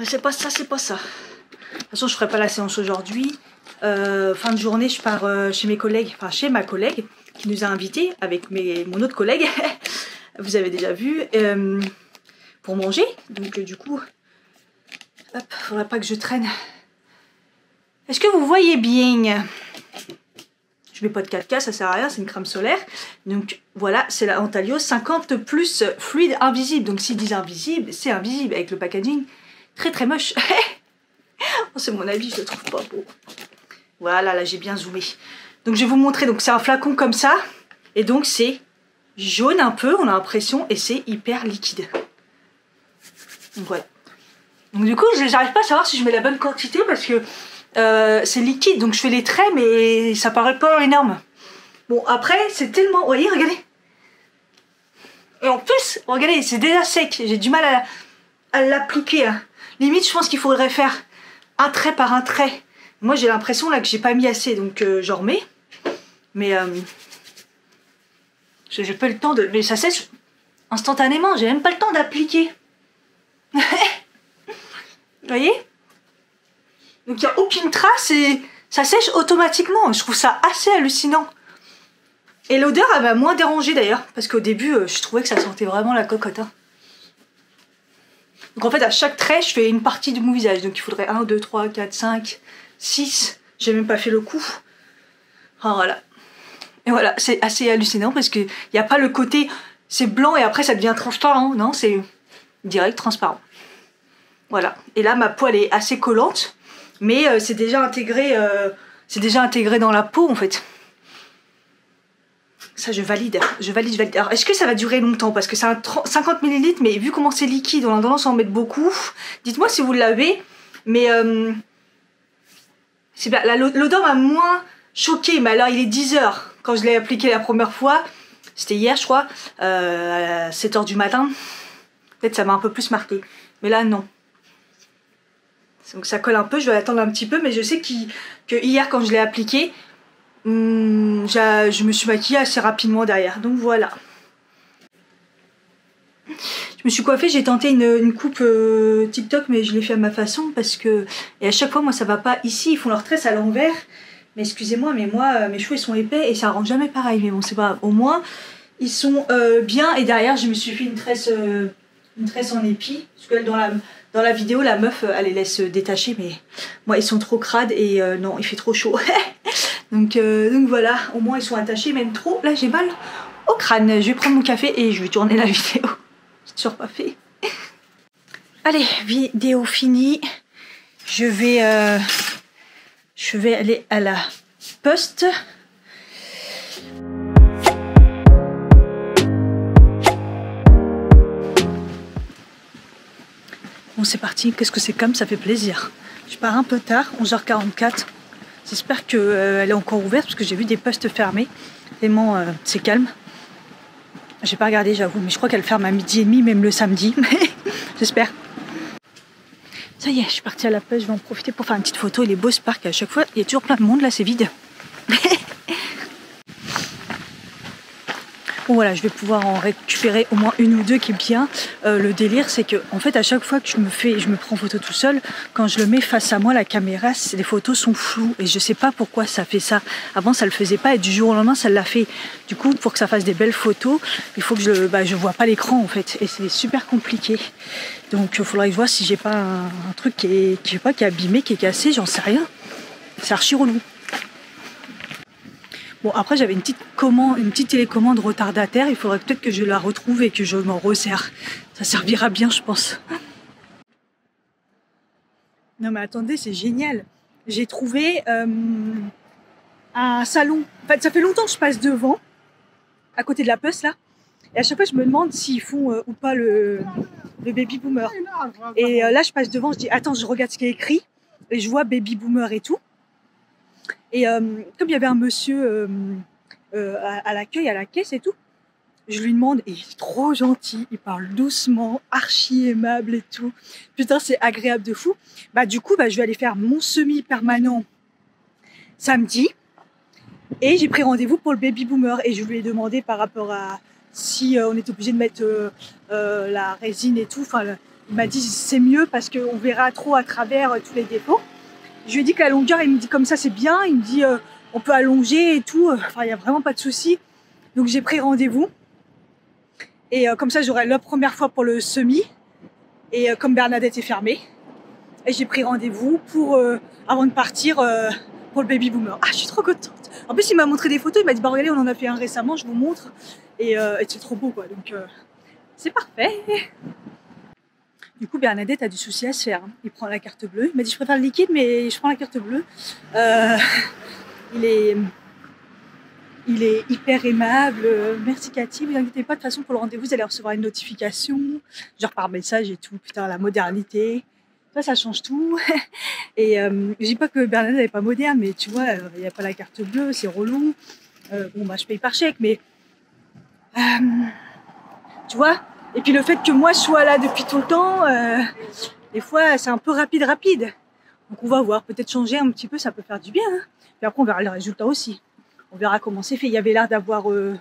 Speaker 1: c'est pas ça, c'est pas ça. De toute façon je ferai pas la séance aujourd'hui. Fin de journée je pars chez mes collègues, enfin chez ma collègue qui nous a invités avec mon autre collègue, vous avez déjà vu, pour manger. Donc du coup, hop, faudrait pas que je traîne. Est-ce que vous voyez bien? Je mets pas de 4K, ça sert à rien, c'est une crème solaire. Donc voilà, c'est la Antalios 50 plus fluide invisible. Donc s'ils disent invisible, c'est invisible avec le packaging très très moche. C'est mon avis, je le trouve pas beau. Voilà, là j'ai bien zoomé. Donc je vais vous montrer, donc c'est un flacon comme ça. Et donc c'est jaune un peu, on a l'impression, et c'est hyper liquide. Donc voilà. Donc du coup, j'arrive pas à savoir si je mets la bonne quantité parce que c'est liquide, donc je fais les traits, mais ça paraît pas énorme. Bon, après, c'est tellement... Vous voyez, regardez. Et en plus, regardez, c'est déjà sec. J'ai du mal à l'appliquer. Hein. Limite, je pense qu'il faudrait faire un trait par un trait. Moi, j'ai l'impression là que j'ai pas mis assez, donc j'en remets. Mais j'ai pas le temps de... Mais ça sèche instantanément, j'ai même pas le temps d'appliquer. Vous voyez? Donc il n'y a aucune trace et ça sèche automatiquement. Je trouve ça assez hallucinant. Et l'odeur, elle m'a moins dérangée d'ailleurs. Parce qu'au début, je trouvais que ça sentait vraiment la cocotte. Hein. Donc en fait, à chaque trait, je fais une partie de mon visage. Donc il faudrait 1, 2, 3, 4, 5, 6. J'ai même pas fait le coup. Ah, voilà. Et voilà, c'est assez hallucinant parce qu'il n'y a pas le côté... C'est blanc et après ça devient transparent. Non, c'est direct transparent. Voilà. Et là, ma peau, elle est assez collante. Mais c'est déjà intégré dans la peau en fait. Ça, je valide. Je valide. Alors, est-ce que ça va durer longtemps? Parce que c'est un 50 ml, mais vu comment c'est liquide, on a tendance à en mettre beaucoup. Dites-moi si vous l'avez. Mais l'odeur m'a moins choquée. Mais alors, il est 10 h quand je l'ai appliqué la première fois. C'était hier, je crois. À 7 h du matin. Peut-être ça m'a un peu plus marqué. Mais là, non. Donc ça colle un peu. Je vais attendre un petit peu. Mais je sais que hier, quand je l'ai appliqué... je me suis maquillée assez rapidement derrière, donc voilà. Je me suis coiffée, j'ai tenté une coupe TikTok, mais je l'ai fait à ma façon parce que... Et à chaque fois, moi, ça va pas. Ici, ils font leur tresse à l'envers. Mais excusez-moi, mais moi, mes cheveux, ils sont épais et ça rend jamais pareil. Mais bon, c'est pas... Au moins, ils sont bien. Et derrière, je me suis fait une tresse en épi. Parce que dans la vidéo, la meuf, elle les laisse détacher. Mais moi, ils sont trop crades et non, il fait trop chaud. Donc voilà, au moins ils sont attachés, même trop. Là j'ai mal au crâne. Je vais prendre mon café et je vais tourner la vidéo. C'est toujours pas fait. Allez, vidéo finie. Je vais aller à la poste. Bon c'est parti, qu'est-ce que c'est comme, ça fait plaisir. Je pars un peu tard, 11h44. J'espère qu'elle est encore ouverte parce que j'ai vu des postes fermés. Tellement c'est calme. J'ai pas regardé, j'avoue, mais je crois qu'elle ferme à 12h30, même le samedi. J'espère. Ça y est, je suis partie à la poste. Je vais en profiter pour faire une petite photo. Il est beau ce parc. À chaque fois, il y a toujours plein de monde. Là, c'est vide. Bon voilà, je vais pouvoir en récupérer au moins une ou deux qui est bien. Le délire, c'est que en fait, à chaque fois que je me prends photo tout seul, quand je le mets face à moi, la caméra, les photos sont floues et je sais pas pourquoi ça fait ça. Avant, ça le faisait pas et du jour au lendemain, ça l'a fait. Du coup, pour que ça fasse des belles photos, il faut que je vois pas l'écran en fait et c'est super compliqué. Donc, il faudrait que je vois si j'ai pas un truc qui est abîmé, qui est cassé, j'en sais rien. C'est archi relou. Bon, après, j'avais une petite télécommande retardataire. Il faudrait peut-être que je la retrouve et que je m'en resserre. Ça servira bien, je pense. Non, mais attendez, c'est génial. J'ai trouvé un salon. En fait, ça fait longtemps que je passe devant, à côté de la poste, là. Et à chaque fois, je me demande s'ils font ou pas le baby boomer. Et là, je passe devant, je dis, attends, je regarde ce qui est écrit. Et je vois baby boomer et tout. Et comme il y avait un monsieur à l'accueil, à la caisse et tout, je lui demande, et il est trop gentil, il parle doucement, archi aimable et tout. Putain, c'est agréable de fou. Bah du coup, je vais aller faire mon semi-permanent samedi. Et j'ai pris rendez-vous pour le baby boomer. Et je lui ai demandé par rapport à si on était obligé de mettre la résine et tout. Enfin, il m'a dit c'est mieux parce qu'on verra trop à travers tous les défauts. Je lui ai dit que la longueur, il me dit comme ça c'est bien, il me dit on peut allonger et tout, enfin il n'y a vraiment pas de souci. Donc j'ai pris rendez-vous et comme ça j'aurai la première fois pour le semi et comme Bernadette est fermée, et j'ai pris rendez-vous pour avant de partir pour le baby boomer. Ah je suis trop contente. En plus il m'a montré des photos, il m'a dit bah regardez on en a fait un récemment, je vous montre et c'est trop beau quoi, donc c'est parfait. Du coup, Bernadette a du souci à se faire. Hein. Il prend la carte bleue. Il m'a dit je préfère le liquide, mais je prends la carte bleue. Il est hyper aimable. Merci Cathy. Ne vous inquiétez pas, de toute façon, pour le rendez-vous, vous allez recevoir une notification, genre par message et tout. Putain, la modernité. Ça change tout. Et je dis pas que Bernadette n'est pas moderne, mais tu vois, il n'y a pas la carte bleue, c'est relou. Bon, bah, je paye par chèque, mais tu vois. Et puis le fait que moi je sois là depuis tout le temps, des fois c'est un peu rapide. Donc on va voir, peut-être changer un petit peu, ça peut faire du bien. Hein. Puis après on verra le résultat aussi. On verra comment c'est fait. Il y avait l'air d'avoir 2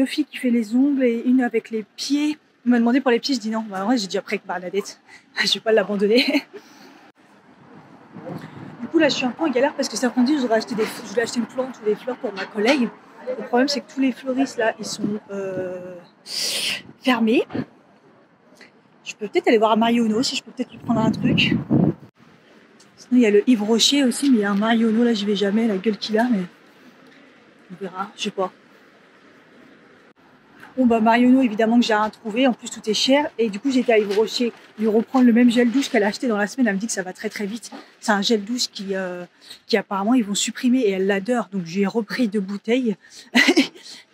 Speaker 1: filles qui fait les ongles et une avec les pieds. On m'a demandé pour les pieds, je dis non. Bah, ouais, j'ai dit après avec Bernadette, je vais pas l'abandonner. Du coup là je suis un peu en galère parce que cet après-midi je voulais acheter une plante ou des fleurs pour ma collègue. Le problème c'est que tous les fleuristes là ils sont fermés. Je peux peut-être aller voir à Marionneau si je peux peut-être lui prendre un truc. Sinon il y a le Yves Rocher aussi, mais il y a un Marionneau là j'y vais jamais, la gueule qu'il a, mais on verra, je sais pas. Bon bah Marionneau évidemment que j'ai rien trouvé, en plus tout est cher et du coup j'étais à Yves Rocher lui reprendre le même gel douche qu'elle a acheté dans la semaine. Elle me dit que ça va très vite. C'est un gel douche qui apparemment ils vont supprimer et elle l'adore, donc j'ai repris 2 bouteilles.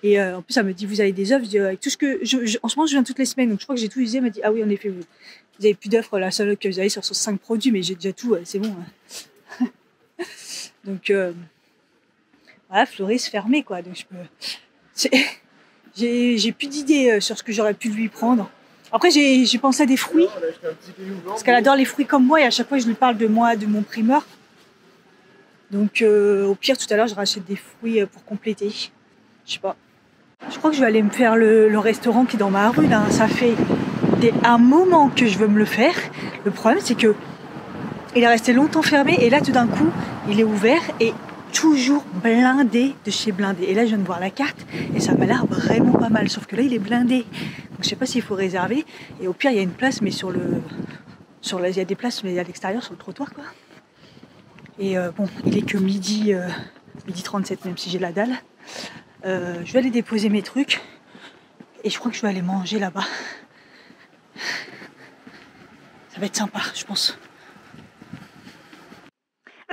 Speaker 1: Et en plus elle me dit vous avez des offres, je dis avec tout ce que en ce moment je viens toutes les semaines donc je crois que j'ai tout usé. Elle m'a dit ah oui en effet vous avez plus d'offres, la seule que vous avez sur 5 produits mais j'ai déjà tout, c'est bon. Hein. Donc voilà, fleuriste fermé quoi, donc je peux. J'ai plus d'idées sur ce que j'aurais pu lui prendre. Après, j'ai pensé à des fruits. Parce qu'elle adore les fruits comme moi et à chaque fois, je lui parle de moi, de mon primeur. Donc, au pire, tout à l'heure, je rachète des fruits pour compléter. Je sais pas. Je crois que je vais aller me faire le restaurant qui est dans ma rue. Là. Ça fait un moment que je veux me le faire. Le problème, c'est que il est resté longtemps fermé et là, tout d'un coup, il est ouvert et toujours blindé de chez blindé. Et là, je viens de voir la carte et ça m'a l'air vraiment pas mal. Sauf que là, il est blindé. Donc, je sais pas s'il faut réserver. Et au pire, il y a une place, mais il y a des places, mais à l'extérieur, sur le trottoir, quoi. Et bon, il est que midi 37, même si j'ai la dalle. Je vais aller déposer mes trucs et je crois que je vais aller manger là-bas. Ça va être sympa, je pense.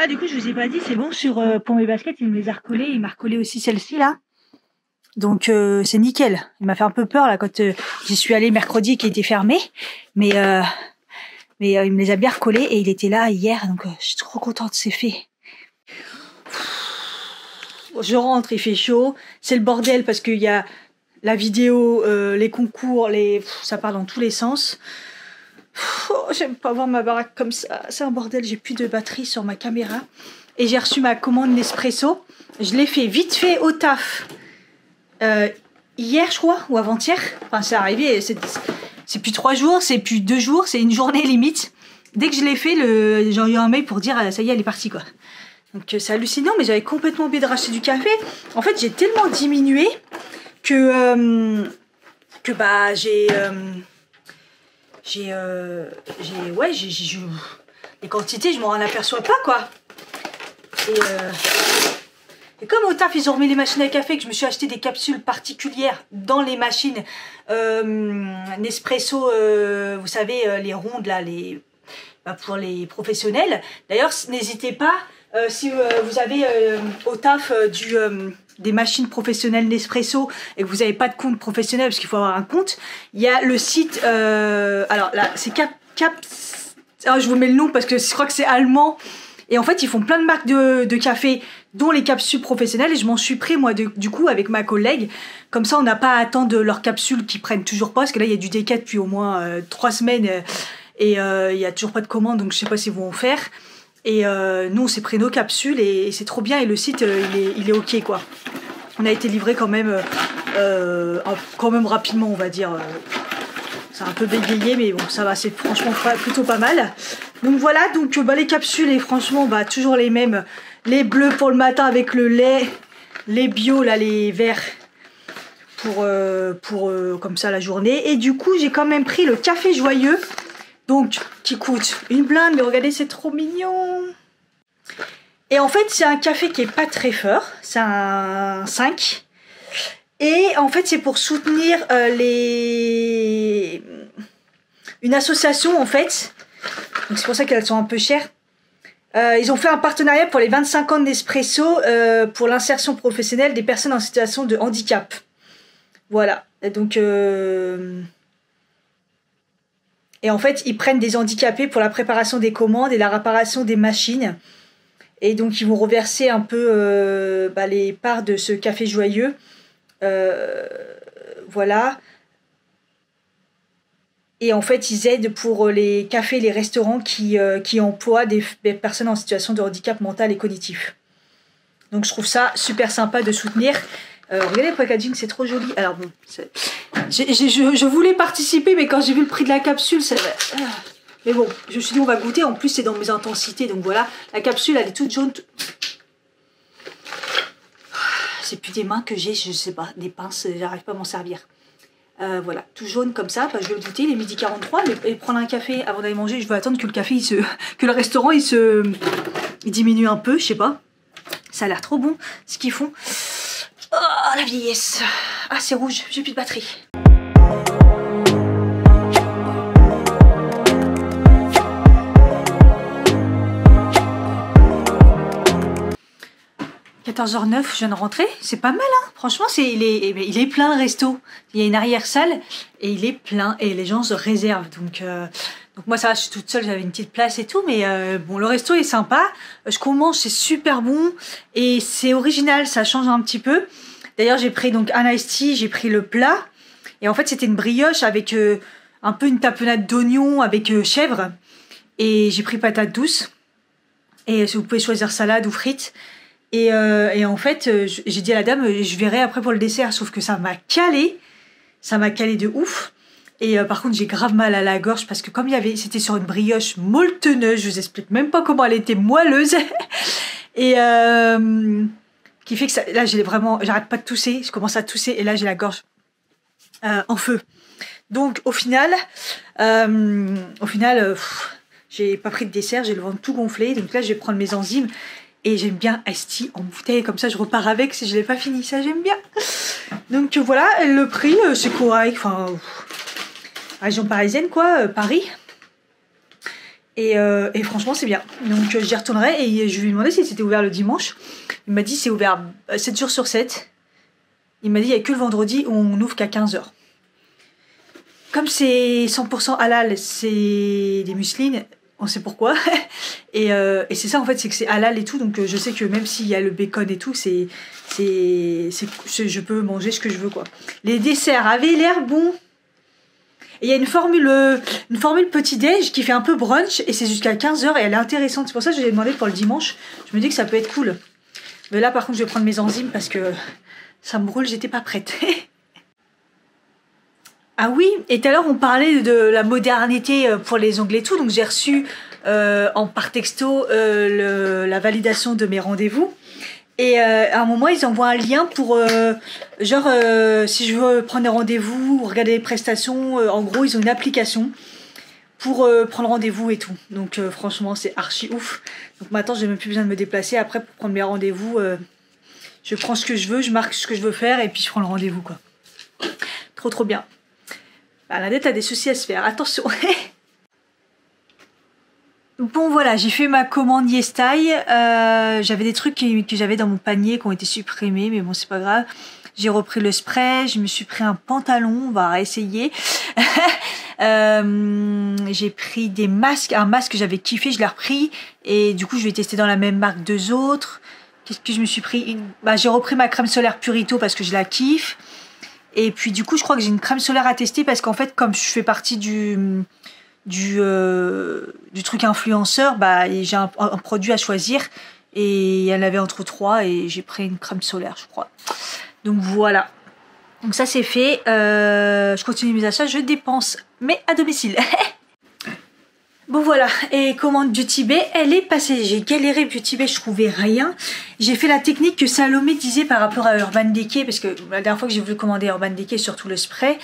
Speaker 1: Ah, du coup, je vous ai pas dit, c'est bon, pour mes baskets, il me les a recollées. Il m'a recollé aussi celle-ci, là. Donc, c'est nickel. Il m'a fait un peu peur, là, quand j'y suis allée mercredi, qui était fermé. Mais il me les a bien recollées et il était là hier. Donc, je suis trop contente, c'est fait. Je rentre, il fait chaud. C'est le bordel parce qu'il y a la vidéo, les concours, ça part dans tous les sens. Oh, j'aime pas voir ma baraque comme ça, c'est un bordel, j'ai plus de batterie sur ma caméra. Et j'ai reçu ma commande Nespresso. Je l'ai fait vite fait au taf. Hier, je crois, ou avant-hier. Enfin, c'est arrivé, c'est plus 3 jours, c'est plus 2 jours, c'est une journée limite. Dès que je l'ai fait, j'ai eu un mail pour dire ça y est, elle est partie, quoi. Donc c'est hallucinant, mais j'avais complètement oublié de racheter du café. En fait, j'ai tellement diminué que bah les quantités, je m'en aperçois pas, quoi. Et comme au taf, ils ont remis les machines à café, que je me suis acheté des capsules particulières dans les machines Nespresso, vous savez, les rondes, là, pour les professionnels. D'ailleurs, n'hésitez pas, si vous avez au taf des machines professionnelles Nespresso et que vous n'avez pas de compte professionnel, parce qu'il faut avoir un compte, il y a le site, alors là, c'est alors, je vous mets le nom parce que je crois que c'est allemand. Et en fait, ils font plein de marques de café, dont les capsules professionnelles. Et je m'en suis pris, moi, du coup, avec ma collègue. Comme ça, on n'a pas à attendre leurs capsules qui prennent toujours pas. Parce que là, il y a du décat depuis au moins 3 semaines. Et il n'y a toujours pas de commande. Donc, je sais pas s'ils vont en faire. Et nous, on s'est pris nos capsules. Et c'est trop bien. Et le site, il est OK, quoi. On a été livré quand même rapidement, on va dire. C'est un peu bégayé, mais bon, ça va, c'est franchement plutôt pas mal. Donc voilà, donc les capsules, et franchement, toujours les mêmes. Les bleus pour le matin avec le lait, les bio, là, les verts pour comme ça la journée. Et du coup, j'ai quand même pris le café joyeux, donc qui coûte une blinde, mais regardez, c'est trop mignon. Et en fait, c'est un café qui est pas très fort, c'est un 5. Et en fait, c'est pour soutenir une association en fait. Donc c'est pour ça qu'elles sont un peu chères. Ils ont fait un partenariat pour les 25 ans de Nespresso pour l'insertion professionnelle des personnes en situation de handicap. Voilà. Et donc, et en fait, ils prennent des handicapés pour la préparation des commandes et la réparation des machines. Et donc, ils vont reverser un peu les parts de ce café joyeux. Voilà. Et en fait, ils aident pour les cafés et les restaurants qui emploient des personnes en situation de handicap mental et cognitif. Donc, je trouve ça super sympa de soutenir. Regardez le packaging, c'est trop joli. Alors bon, je voulais participer, mais quand j'ai vu le prix de la capsule, ça... Mais bon, je me suis dit, on va goûter. En plus, c'est dans mes intensités. Donc voilà, la capsule, elle est toute jaune. C'est plus des mains que j'ai, je sais pas, des pinces, j'arrive pas à m'en servir. Voilà, tout jaune comme ça, je vais le goûter, il est midi 43, mais prendre un café avant d'aller manger, je vais attendre que le café, que le restaurant, il diminue un peu, je sais pas. Ça a l'air trop bon, ce qu'ils font. Oh, la vieillesse. Ah, c'est rouge, j'ai plus de batterie. « 14h09, je viens de rentrer, c'est pas mal hein, franchement il est plein le resto, il y a une arrière-salle et il est plein et les gens se réservent donc moi ça va, je suis toute seule, j'avais une petite place et tout mais bon le resto est sympa, ce qu'on mange c'est super bon et c'est original, ça change un petit peu. D'ailleurs j'ai pris donc un iced tea, j'ai pris le plat et en fait c'était une brioche avec un peu une tapenade d'oignon avec chèvre et j'ai pris patate douce et vous pouvez choisir salade ou frites. Et en fait, j'ai dit à la dame, je verrai après pour le dessert, sauf que ça m'a calé de ouf. Et par contre, j'ai grave mal à la gorge parce que comme c'était sur une brioche molleteuse, je vous explique même pas comment elle était moelleuse. Et qui fait que ça, là, j'arrête pas de tousser, je commence à tousser et là, j'ai la gorge en feu. Donc, au final, j'ai pas pris de dessert, j'ai le ventre tout gonflé. Donc là, je vais prendre mes enzymes. Et j'aime bien iced tea en bouteille, comme ça je repars avec si je l'ai pas fini, ça j'aime bien. Donc voilà, le prix c'est correct, enfin, région parisienne quoi, Paris. Et franchement c'est bien. Donc j'y retournerai et je lui ai demandé si c'était ouvert le dimanche. Il m'a dit c'est ouvert 7 jours sur 7. Il m'a dit il n'y a que le vendredi où on n'ouvre qu'à 15h. Comme c'est 100% halal, c'est des musselines. On sait pourquoi. Et c'est ça en fait, c'est que c'est halal et tout. Donc je sais que même s'il y a le bacon et tout, je peux manger ce que je veux quoi. Les desserts avaient l'air bons. Et il y a une formule petit déj qui fait un peu brunch et c'est jusqu'à 15h et elle est intéressante. C'est pour ça que je l'ai demandé pour le dimanche. Je me dis que ça peut être cool. Mais là par contre je vais prendre mes enzymes parce que ça me brûle, j'étais pas prête. Ah oui, et tout à l'heure on parlait de la modernité pour les ongles et tout, donc j'ai reçu par texto la validation de mes rendez-vous. Et à un moment ils envoient un lien pour si je veux prendre des rendez-vous ou regarder les prestations, en gros ils ont une application pour prendre rendez-vous et tout. Donc franchement c'est archi ouf. Donc maintenant j'ai même plus besoin de me déplacer. Après pour prendre mes rendez-vous, je prends ce que je veux, je marque ce que je veux faire et puis je prends le rendez-vous quoi. Trop bien. Bernadette a des soucis à se faire, attention. Bon voilà, j'ai fait ma commande YesStyle. J'avais des trucs que j'avais dans mon panier qui ont été supprimés, mais bon c'est pas grave. J'ai repris le spray, je me suis pris un pantalon, on va essayer. J'ai pris des masques, un masque que j'avais kiffé, je l'ai repris. Et du coup je vais tester dans la même marque 2 autres. Qu'est-ce que je me suis pris j'ai repris ma crème solaire Purito parce que je la kiffe. Et puis du coup je crois que j'ai une crème solaire à tester parce qu'en fait comme je fais partie du truc influenceur, j'ai un produit à choisir et il y en avait entre 3 et j'ai pris une crème solaire je crois. Donc voilà, donc ça c'est fait. Je continue mes achats, je dépense mais à domicile. Bon voilà, et commande Beauty Bay, elle est passée. J'ai galéré Beauty Bay, je trouvais rien. J'ai fait la technique que Salomé disait par rapport à Urban Decay, parce que la dernière fois que j'ai voulu commander Urban Decay, surtout le spray,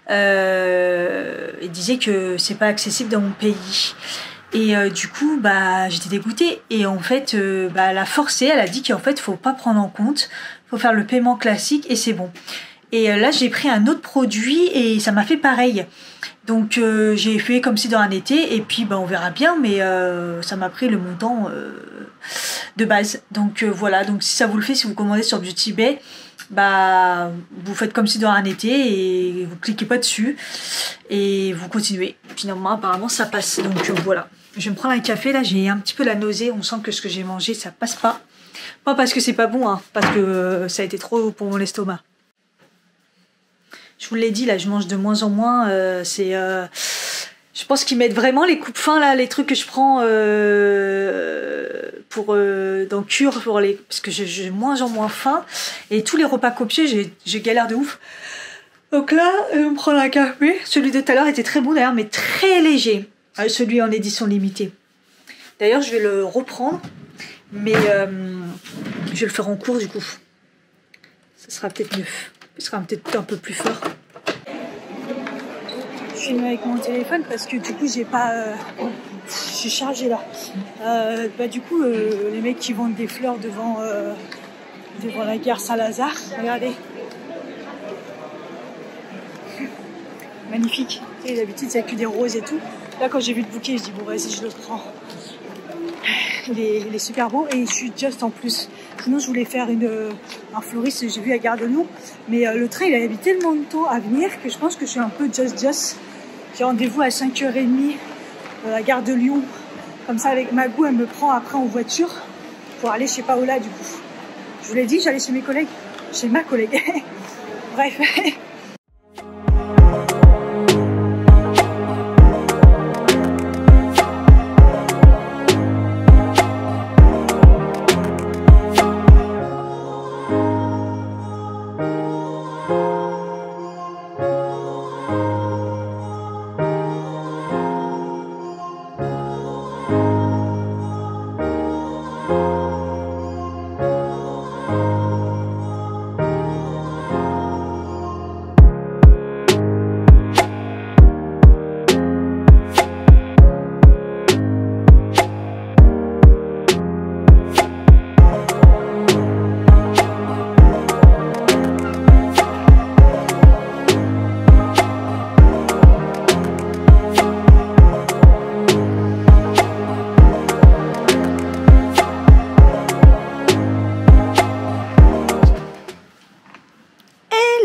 Speaker 1: il disait que c'est pas accessible dans mon pays. Et du coup, j'étais dégoûtée. Et en fait, elle a forcé, elle a dit qu'en fait, faut pas prendre en compte, faut faire le paiement classique et c'est bon. Et là j'ai pris un autre produit et ça m'a fait pareil. Donc j'ai fait comme si dans un été et puis on verra bien, mais ça m'a pris le montant de base. Donc voilà, donc si ça vous le fait, si vous commandez sur Beauty Bay, vous faites comme si dans un été et vous cliquez pas dessus et vous continuez. Finalement apparemment ça passe. Donc voilà, je vais me prendre un café là, j'ai un petit peu la nausée, on sent que ce que j'ai mangé ça passe pas. Pas parce que c'est pas bon, hein, parce que ça a été trop pour mon estomac. Je vous l'ai dit, là, je mange de moins en moins. Je pense qu'ils mettent vraiment les coupes-fins, là, les trucs que je prends dans Cure, parce que j'ai moins en moins faim. Et tous les repas copieux, j'ai galère de ouf. Donc là, on me prend un café. Celui de tout à l'heure était très bon d'ailleurs, mais très léger. Celui en édition limitée. D'ailleurs, je vais le reprendre, mais je vais le faire en cours du coup. Ça sera peut-être mieux. Ce sera peut-être un peu plus fort. Je suis avec mon téléphone parce que du coup j'ai pas... je suis chargée là. Du coup les mecs qui vendent des fleurs devant la gare Saint-Lazare, regardez. Magnifique. Et d'habitude c'est que des roses et tout. Là quand j'ai vu le bouquet je dis bon vas-y je le prends. Il est super beau et je suis just en plus. Sinon je voulais faire un fleuriste, j'ai vu à Gare de Lyon, mais le train il a mis tellement de temps à venir que je pense que je suis un peu just. J'ai rendez-vous à 5h30 à la Gare de Lyon. Comme ça avec Magou, elle me prend après en voiture pour aller je sais pas où là du coup. Je vous l'ai dit, j'allais chez mes collègues, chez ma collègue. Bref.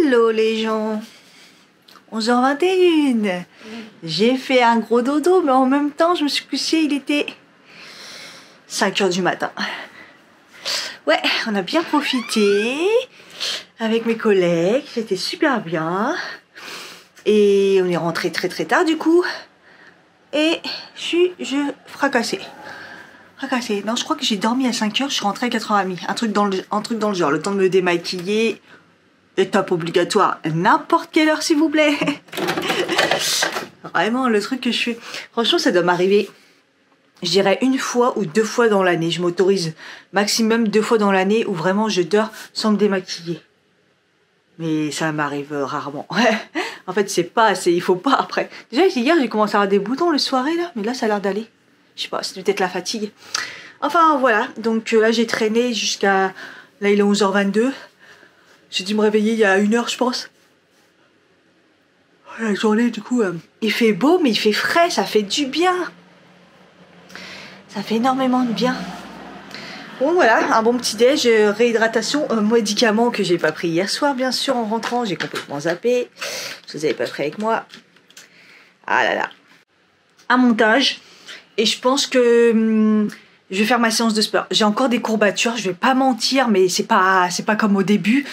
Speaker 1: Hello les gens, 11h21. J'ai fait un gros dodo, mais en même temps je me suis couchée, il était 5h du matin. Ouais, on a bien profité avec mes collègues, c'était super bien. Et on est rentré très tard du coup. Et je fracassée. Non, je crois que j'ai dormi à 5h, je suis rentrée à 4h30. Un truc dans le genre, le temps de me démaquiller. Étape obligatoire, n'importe quelle heure s'il vous plaît. Vraiment le truc que je fais. Franchement ça doit m'arriver, je dirais 1 fois ou 2 fois dans l'année. Je m'autorise maximum 2 fois dans l'année où vraiment je dors sans me démaquiller. Mais ça m'arrive rarement. En fait c'est pas assez, il faut pas après. Déjà hier j'ai commencé à avoir des boutons le soirée là, mais là ça a l'air d'aller. Je sais pas, c'est peut-être la fatigue. Enfin voilà, donc là j'ai traîné jusqu'à... Là il est 11h22. J'ai dû me réveiller il y a 1 heure, je pense. La journée, du coup, il fait beau, mais il fait frais, ça fait du bien. Ça fait énormément de bien. Bon, voilà, un bon petit déj, réhydratation, médicament que j'ai pas pris hier soir, bien sûr, en rentrant. J'ai complètement zappé. Je vous avais pas pris avec moi. Ah là là. Un montage. Et je pense que... je vais faire ma séance de sport. J'ai encore des courbatures, je vais pas mentir, mais c'est pas comme au début.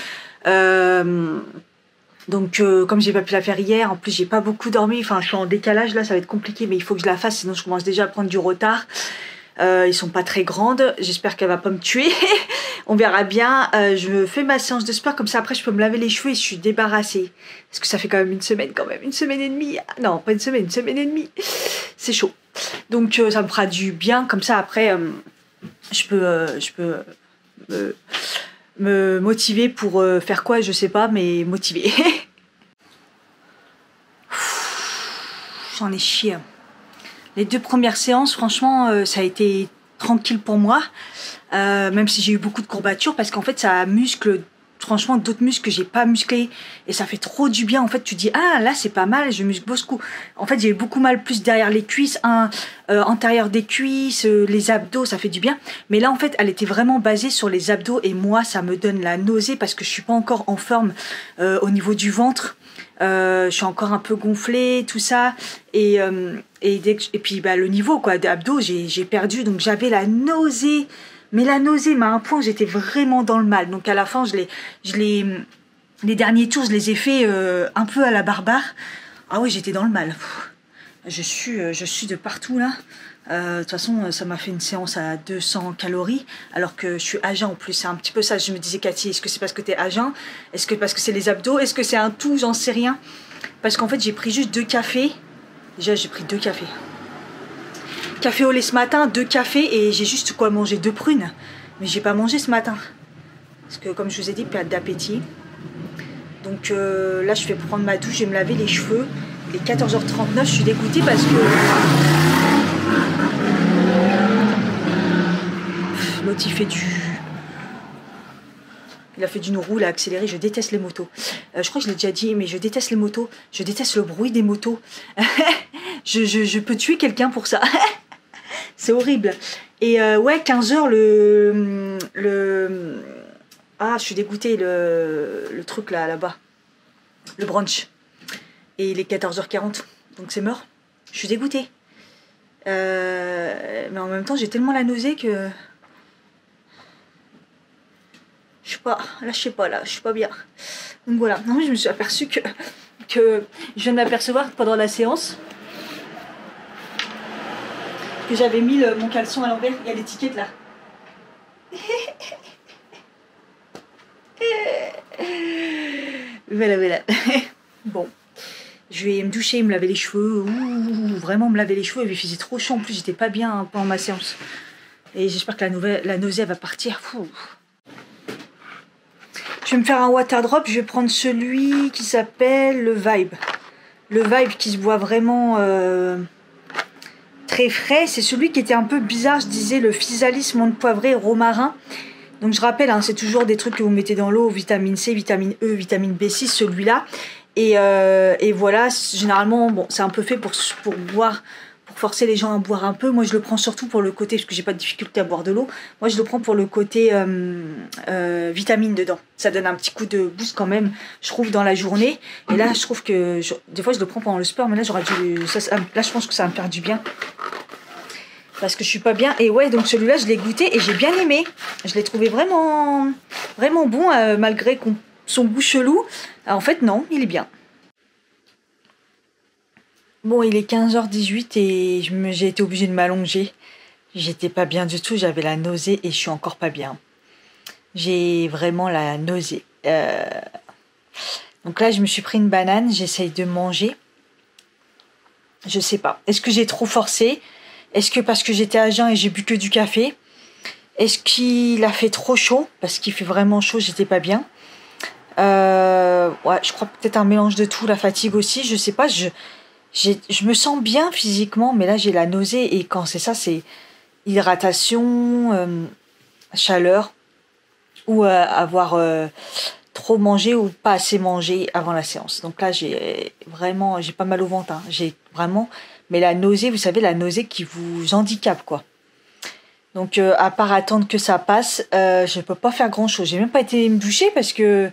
Speaker 1: Donc comme j'ai pas pu la faire hier, en plus j'ai pas beaucoup dormi, enfin je suis en décalage là, ça va être compliqué, mais il faut que je la fasse, sinon je commence déjà à prendre du retard. Ils sont pas très grandes, j'espère qu'elle va pas me tuer. On verra bien. Je fais ma séance de sport, comme ça après je peux me laver les cheveux et je suis débarrassée. Parce que ça fait quand même 1 semaine, 1 semaine et demie. Non, pas 1 semaine, 1 semaine et demie. C'est chaud. Donc ça me fera du bien, comme ça après je peux me motiver pour faire quoi, je sais pas, mais motiver. J'en ai chié. Les 2 premières séances, franchement, ça a été tranquille pour moi. Même si j'ai eu beaucoup de courbatures, parce qu'en fait, ça muscle franchement d'autres muscles que j'ai pas musclés et ça fait trop du bien. En fait tu dis ah là c'est pas mal, je muscle beaucoup. En fait j'ai beaucoup mal plus derrière les cuisses, antérieur des cuisses, les abdos, ça fait du bien. Mais là en fait elle était vraiment basée sur les abdos et moi ça me donne la nausée parce que je suis pas encore en forme au niveau du ventre. Je suis encore un peu gonflée, tout ça, et puis bah, le niveau quoi d'abdos j'ai perdu, donc j'avais la nausée. Mais la nausée m'a à un point, j'étais vraiment dans le mal. Donc à la fin, les derniers tours, je les ai fait un peu à la barbare. Ah oui, j'étais dans le mal. Je suis de partout là. De toute façon, ça m'a fait une séance à 200 calories, alors que je suis à jeun en plus. C'est un petit peu ça. Je me disais, Cathy, est-ce que c'est parce que t'es à jeun? Est-ce que parce que c'est les abdos? Est-ce que c'est un tout? J'en sais rien. Parce qu'en fait, j'ai pris juste 2 cafés. Déjà, j'ai pris 2 cafés. Café au lait ce matin, 2 cafés et j'ai juste quoi mangé 2 prunes. Mais j'ai pas mangé ce matin. Parce que comme je vous ai dit, perte d'appétit. Donc là je vais prendre ma douche, je vais me laver les cheveux. Il est 14h39, je suis dégoûtée parce que... L'autre il fait du... Il a fait d'une roue, il a accéléré, je déteste les motos. Je crois que je l'ai déjà dit, mais je déteste les motos. Je déteste le bruit des motos. je peux tuer quelqu'un pour ça. C'est horrible. Et ouais, 15h, Ah, je suis dégoûtée, le truc là-bas. Le brunch. Et il est 14h40, donc c'est mort. Je suis dégoûtée. Mais en même temps, j'ai tellement la nausée que... Je sais pas, là je sais pas, là je suis pas bien. Donc voilà, non, je me suis aperçue que je viens de m'apercevoir pendant la séance que j'avais mis mon caleçon à l'envers. Il y a l'étiquette là. Voilà. Bon, je vais me doucher, me laver les cheveux. Ouh, vraiment me laver les cheveux. Il faisait trop chaud en plus, j'étais pas bien pendant ma séance. Et j'espère que la nausée va partir. Fou. Je vais me faire un water drop. Je vais prendre celui qui s'appelle le Vibe. Le Vibe qui se boit vraiment très frais. C'est celui qui était un peu bizarre. Je disais le physalis, menthe poivrée, romarin. Donc je rappelle, hein, c'est toujours des trucs que vous mettez dans l'eau. Vitamine C, vitamine E, vitamine B6, celui-là. Et voilà, généralement, bon, c'est un peu fait pour boire... pour forcer les gens à boire un peu. Moi je le prends surtout pour le côté, parce que j'ai pas de difficulté à boire de l'eau, moi je le prends pour le côté vitamine dedans. Ça donne un petit coup de boost quand même, je trouve, dans la journée. Et là je trouve que des fois je le prends pendant le sport, mais là j'aurais dû là je pense que ça va me faire du bien parce que je suis pas bien. Et ouais, donc celui-là je l'ai goûté et j'ai bien aimé, je l'ai trouvé vraiment bon, malgré son goût chelou. En fait non, il est bien. Bon, il est 15h18 et j'ai été obligée de m'allonger. J'étais pas bien du tout, j'avais la nausée et je suis encore pas bien. J'ai vraiment la nausée. Donc là, je me suis pris une banane, j'essaye de manger. Je sais pas. Est-ce que j'ai trop forcé? Est-ce que parce que j'étais à jeun et j'ai bu que du café? Est-ce qu'il a fait trop chaud? Parce qu'il fait vraiment chaud, j'étais pas bien. Ouais, je crois peut-être un mélange de tout, la fatigue aussi, je sais pas, je me sens bien physiquement, mais là j'ai la nausée et quand c'est ça, c'est hydratation, chaleur ou avoir trop mangé ou pas assez mangé avant la séance. Donc là j'ai pas mal au ventre, hein. J'ai vraiment, mais la nausée, vous savez, la nausée qui vous handicape quoi. Donc à part attendre que ça passe, je peux pas faire grand chose. J'ai même pas été me doucher parce que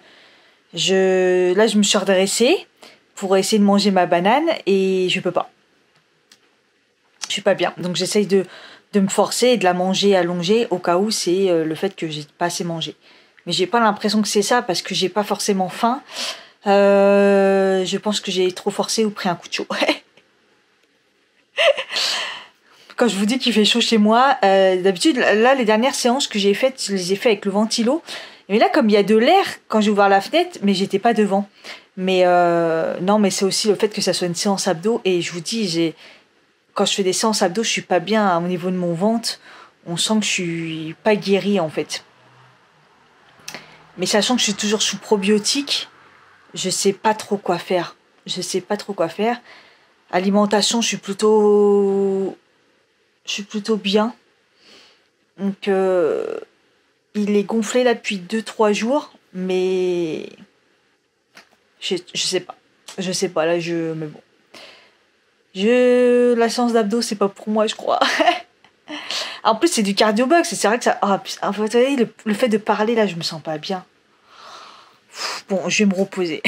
Speaker 1: là je me suis redressée pour essayer de manger ma banane et je peux pas. Je suis pas bien. Donc j'essaye de me forcer et de la manger allongée au cas où c'est le fait que j'ai pas assez mangé. Mais j'ai pas l'impression que c'est ça parce que j'ai pas forcément faim. Je pense que j'ai trop forcé ou pris un coup de chaud. Quand je vous dis qu'il fait chaud chez moi, d'habitude, là, les dernières séances que j'ai faites, je les ai faites avec le ventilo. Mais là, comme il y a de l'air, quand j'ai ouvert la fenêtre, mais j'étais pas devant. Mais non, mais c'est aussi le fait que ça soit une séance abdos. Et je vous dis, quand je fais des séances abdos, je suis pas bien au niveau de mon ventre. On sent que je suis pas guérie, en fait. Mais sachant que je suis toujours sous probiotiques, je sais pas trop quoi faire. Alimentation, je suis plutôt bien. Donc, il est gonflé là depuis 2-3 jours. Mais je sais pas. Je sais pas, là, mais bon. La séance d'abdos, c'est pas pour moi, je crois. En plus, c'est du cardio box, c'est vrai que ça... en fait, vous voyez, le fait de parler, là, je me sens pas bien. Bon, je vais me reposer.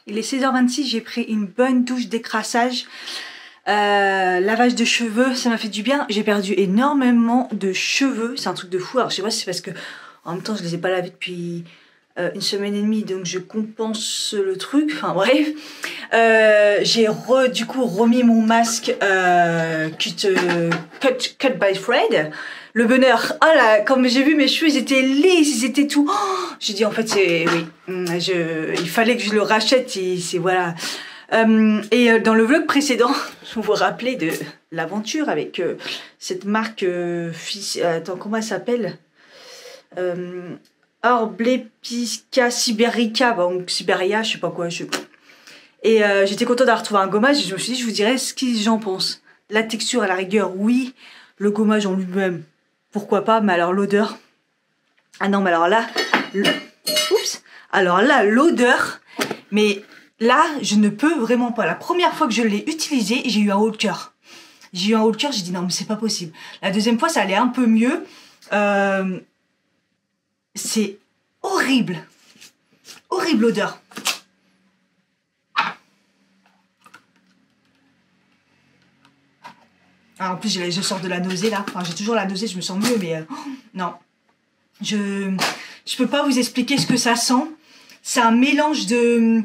Speaker 1: Il est 16h26, j'ai pris une bonne douche d'écrassage. Lavage de cheveux, ça m'a fait du bien. J'ai perdu énormément de cheveux, c'est un truc de fou. Alors, je sais pas si c'est parce que, en même temps, je les ai pas lavés depuis... une semaine et demie, donc je compense le truc, enfin bref. J'ai du coup remis mon masque cut by Fred. Le bonheur, oh là, comme j'ai vu mes cheveux, ils étaient lisses, ils étaient tout... Oh, j'ai dit en fait, il fallait que je le rachète, et c'est voilà. Dans le vlog précédent, vous vous rappelez de l'aventure avec cette marque, attends, comment elle s'appelle, Orblepica Siberica, donc Siberia, je sais pas quoi. J'étais contente d'avoir retrouvé un gommage et je me suis dit, je vous dirais ce que j'en pense. La texture à la rigueur, oui. Le gommage en lui-même, pourquoi pas, mais alors l'odeur. Ah non, mais alors là, l'odeur, mais là, je ne peux vraiment pas. La première fois que je l'ai utilisé, j'ai eu un haut de cœur. J'ai dit non, mais c'est pas possible. La deuxième fois, ça allait un peu mieux. C'est horrible. Horrible odeur. Alors, en plus, je sors de la nausée là. Enfin, j'ai toujours la nausée, je me sens mieux, mais non. Je peux pas vous expliquer ce que ça sent. C'est un mélange de,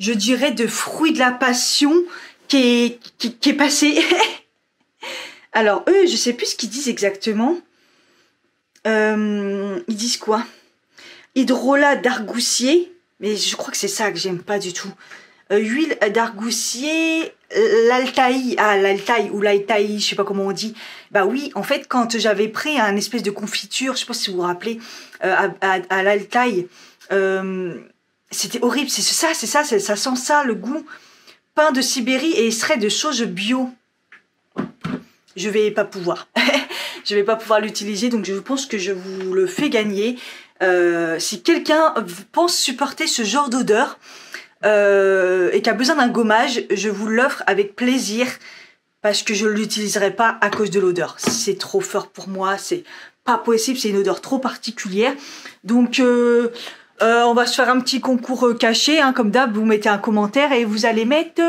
Speaker 1: je dirais, de fruits de la passion qui est passé. Alors, eux, je sais plus ce qu'ils disent exactement. Ils disent quoi? Hydrolat d'argousier, mais je crois que c'est ça que j'aime pas du tout. Huile d'argousier, l'altaï, ou l'altaï, je sais pas comment on dit. Bah oui, en fait, quand j'avais pris un espèce de confiture, je sais pas si vous vous rappelez, à l'altaï, c'était horrible, ça sent ça, le goût. Pain de Sibérie et extrait de sauge bio. Je vais pas pouvoir. Je vais pas pouvoir l'utiliser, donc je pense que je vous le fais gagner. Si quelqu'un pense supporter ce genre d'odeur et qui a besoin d'un gommage, je vous l'offre avec plaisir parce que je ne l'utiliserai pas à cause de l'odeur. C'est trop fort pour moi, c'est pas possible, c'est une odeur trop particulière. Donc on va se faire un petit concours caché, hein, comme d'hab, vous mettez un commentaire et vous allez mettre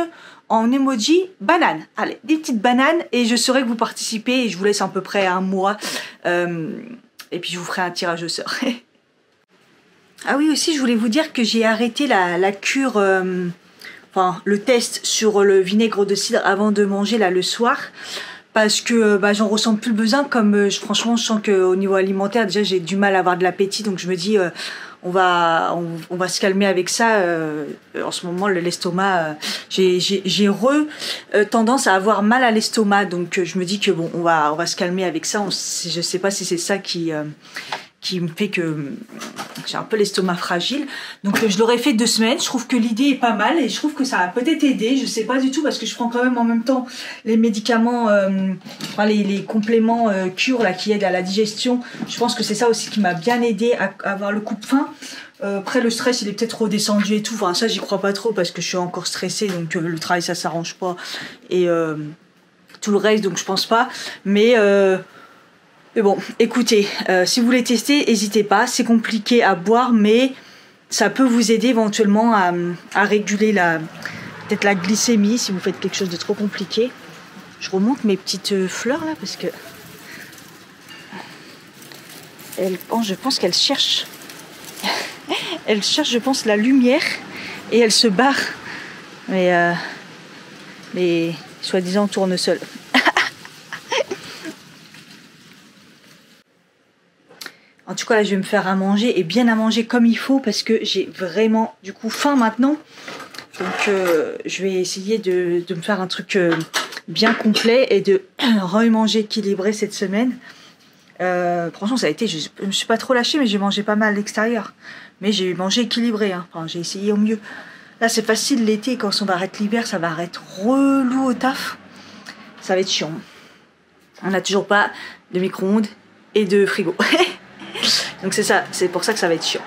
Speaker 1: en emoji banane. Allez, des petites bananes et je saurai que vous participez et je vous laisse à peu près un mois et puis je vous ferai un tirage au sort. Ah oui, aussi, je voulais vous dire que j'ai arrêté la cure, enfin, le test sur le vinaigre de cidre avant de manger, là, le soir. Parce que j'en ressens plus le besoin, comme franchement, je sens qu'au niveau alimentaire, déjà, j'ai du mal à avoir de l'appétit. Donc, je me dis, on va se calmer avec ça. En ce moment, l'estomac, j'ai tendance à avoir mal à l'estomac. Donc, je me dis que bon, on va se calmer avec ça. Je sais pas si c'est ça qui me fait que j'ai un peu l'estomac fragile. Donc je l'aurais fait 2 semaines. Je trouve que l'idée est pas mal et je trouve que ça a peut-être aidé. Je sais pas du tout parce que je prends quand même en même temps les médicaments, enfin les compléments cure là qui aident à la digestion. Je pense que c'est ça aussi qui m'a bien aidé à avoir le coup de faim. Après le stress il est peut-être redescendu et tout. Enfin ça j'y crois pas trop parce que je suis encore stressée donc le travail ça s'arrange pas et tout le reste donc je pense pas. Mais bon, écoutez, si vous voulez tester, n'hésitez pas. C'est compliqué à boire, mais ça peut vous aider éventuellement à réguler peut-être la glycémie si vous faites quelque chose de trop compliqué. Je remonte mes petites fleurs là parce que je pense qu'elles cherchent. Elles cherchent, je pense, la lumière et elles se barrent. Mais les soi-disant tournesols. En tout cas, là, je vais me faire à manger et bien à manger comme il faut parce que j'ai vraiment, du coup, faim maintenant. Donc, je vais essayer de me faire un truc bien complet et de remanger équilibré cette semaine. Franchement, ça a été, je me suis pas trop lâchée, mais j'ai mangé pas mal à l'extérieur. Mais j'ai mangé équilibré, hein. Enfin, j'ai essayé au mieux. Là, c'est facile l'été, quand on va être l'hiver, ça va être relou au taf. Ça va être chiant. On n'a toujours pas de micro-ondes et de frigo. Donc c'est ça, c'est pour ça que ça va être chiant.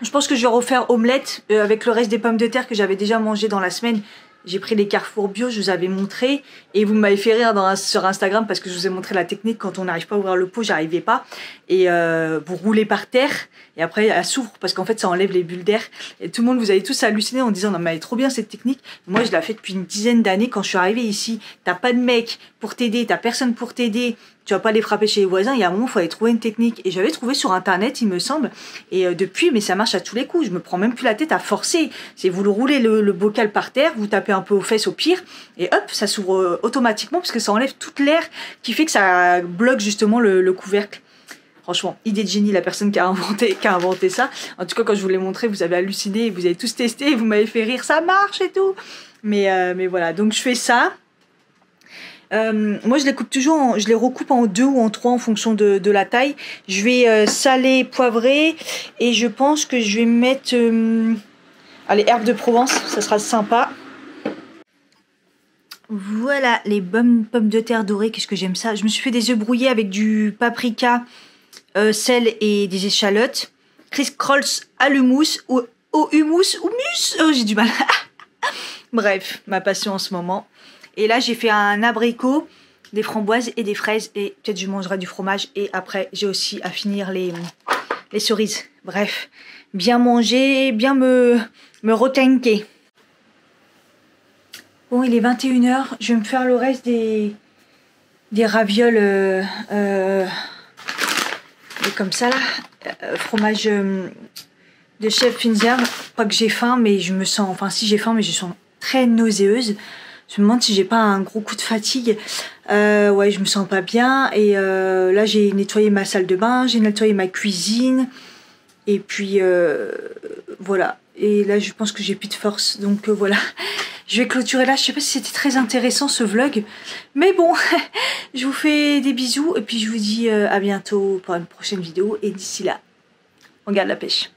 Speaker 1: Je pense que je vais refaire omelette avec le reste des pommes de terre que j'avais déjà mangé dans la semaine. J'ai pris les Carrefour Bio, je vous avais montré. Et vous m'avez fait rire sur Instagram parce que je vous ai montré la technique. Quand on n'arrive pas à ouvrir le pot, j'arrivais pas. Et vous roulez par terre. Et après, elle s'ouvre parce qu'en fait, ça enlève les bulles d'air. Et tout le monde, vous avez tous halluciné en disant non mais elle est trop bien cette technique. Moi, je l'ai fait depuis une dizaine d'années. Quand je suis arrivée ici, t'as pas de mec pour t'aider, t'as personne pour t'aider. Tu vas pas les frapper chez les voisins. Il y a un moment, il fallait trouver une technique. Et j'avais trouvé sur internet, il me semble. Et depuis, mais ça marche à tous les coups. Je me prends même plus la tête à forcer. C'est vous le roulez le bocal par terre, vous tapez un peu aux fesses au pire, et hop, ça s'ouvre automatiquement parce que ça enlève toute l'air qui fait que ça bloque justement le couvercle. Franchement, idée de génie, la personne qui a inventé ça. En tout cas, quand je vous l'ai montré, vous avez halluciné, vous avez tous testé, vous m'avez fait rire, ça marche et tout. Mais voilà, donc je fais ça. Moi je les coupe toujours, je les recoupe en 2 ou en 3 en fonction de la taille. Je vais saler, poivrer et je pense que je vais mettre allez, herbes de Provence, ça sera sympa. Voilà les bonnes pommes de terre dorées, qu'est-ce que j'aime ça. Je me suis fait des œufs brouillés avec du paprika, sel et des échalotes. Chris Crolls à l'humus ou au humus, oh j'ai du mal. Bref, ma passion en ce moment. Et là, j'ai fait un abricot, des framboises et des fraises. Et peut-être je mangerai du fromage. Et après, j'ai aussi à finir les cerises. Bref, bien manger, bien me retanker. Bon, il est 21 h. Je vais me faire le reste des ravioles comme ça, là. Fromage de chef Finzer. Pas que j'ai faim, mais je me sens... Enfin, si j'ai faim, mais je sens très nauséeuse. Je me demande si j'ai pas un gros coup de fatigue. Ouais, je me sens pas bien. Et là, j'ai nettoyé ma salle de bain, j'ai nettoyé ma cuisine. Et puis, voilà. Et là, je pense que j'ai plus de force. Donc, voilà. Je vais clôturer là. Je sais pas si c'était très intéressant, ce vlog. Mais bon, je vous fais des bisous. Et puis, je vous dis à bientôt pour une prochaine vidéo. Et d'ici là, on garde la pêche.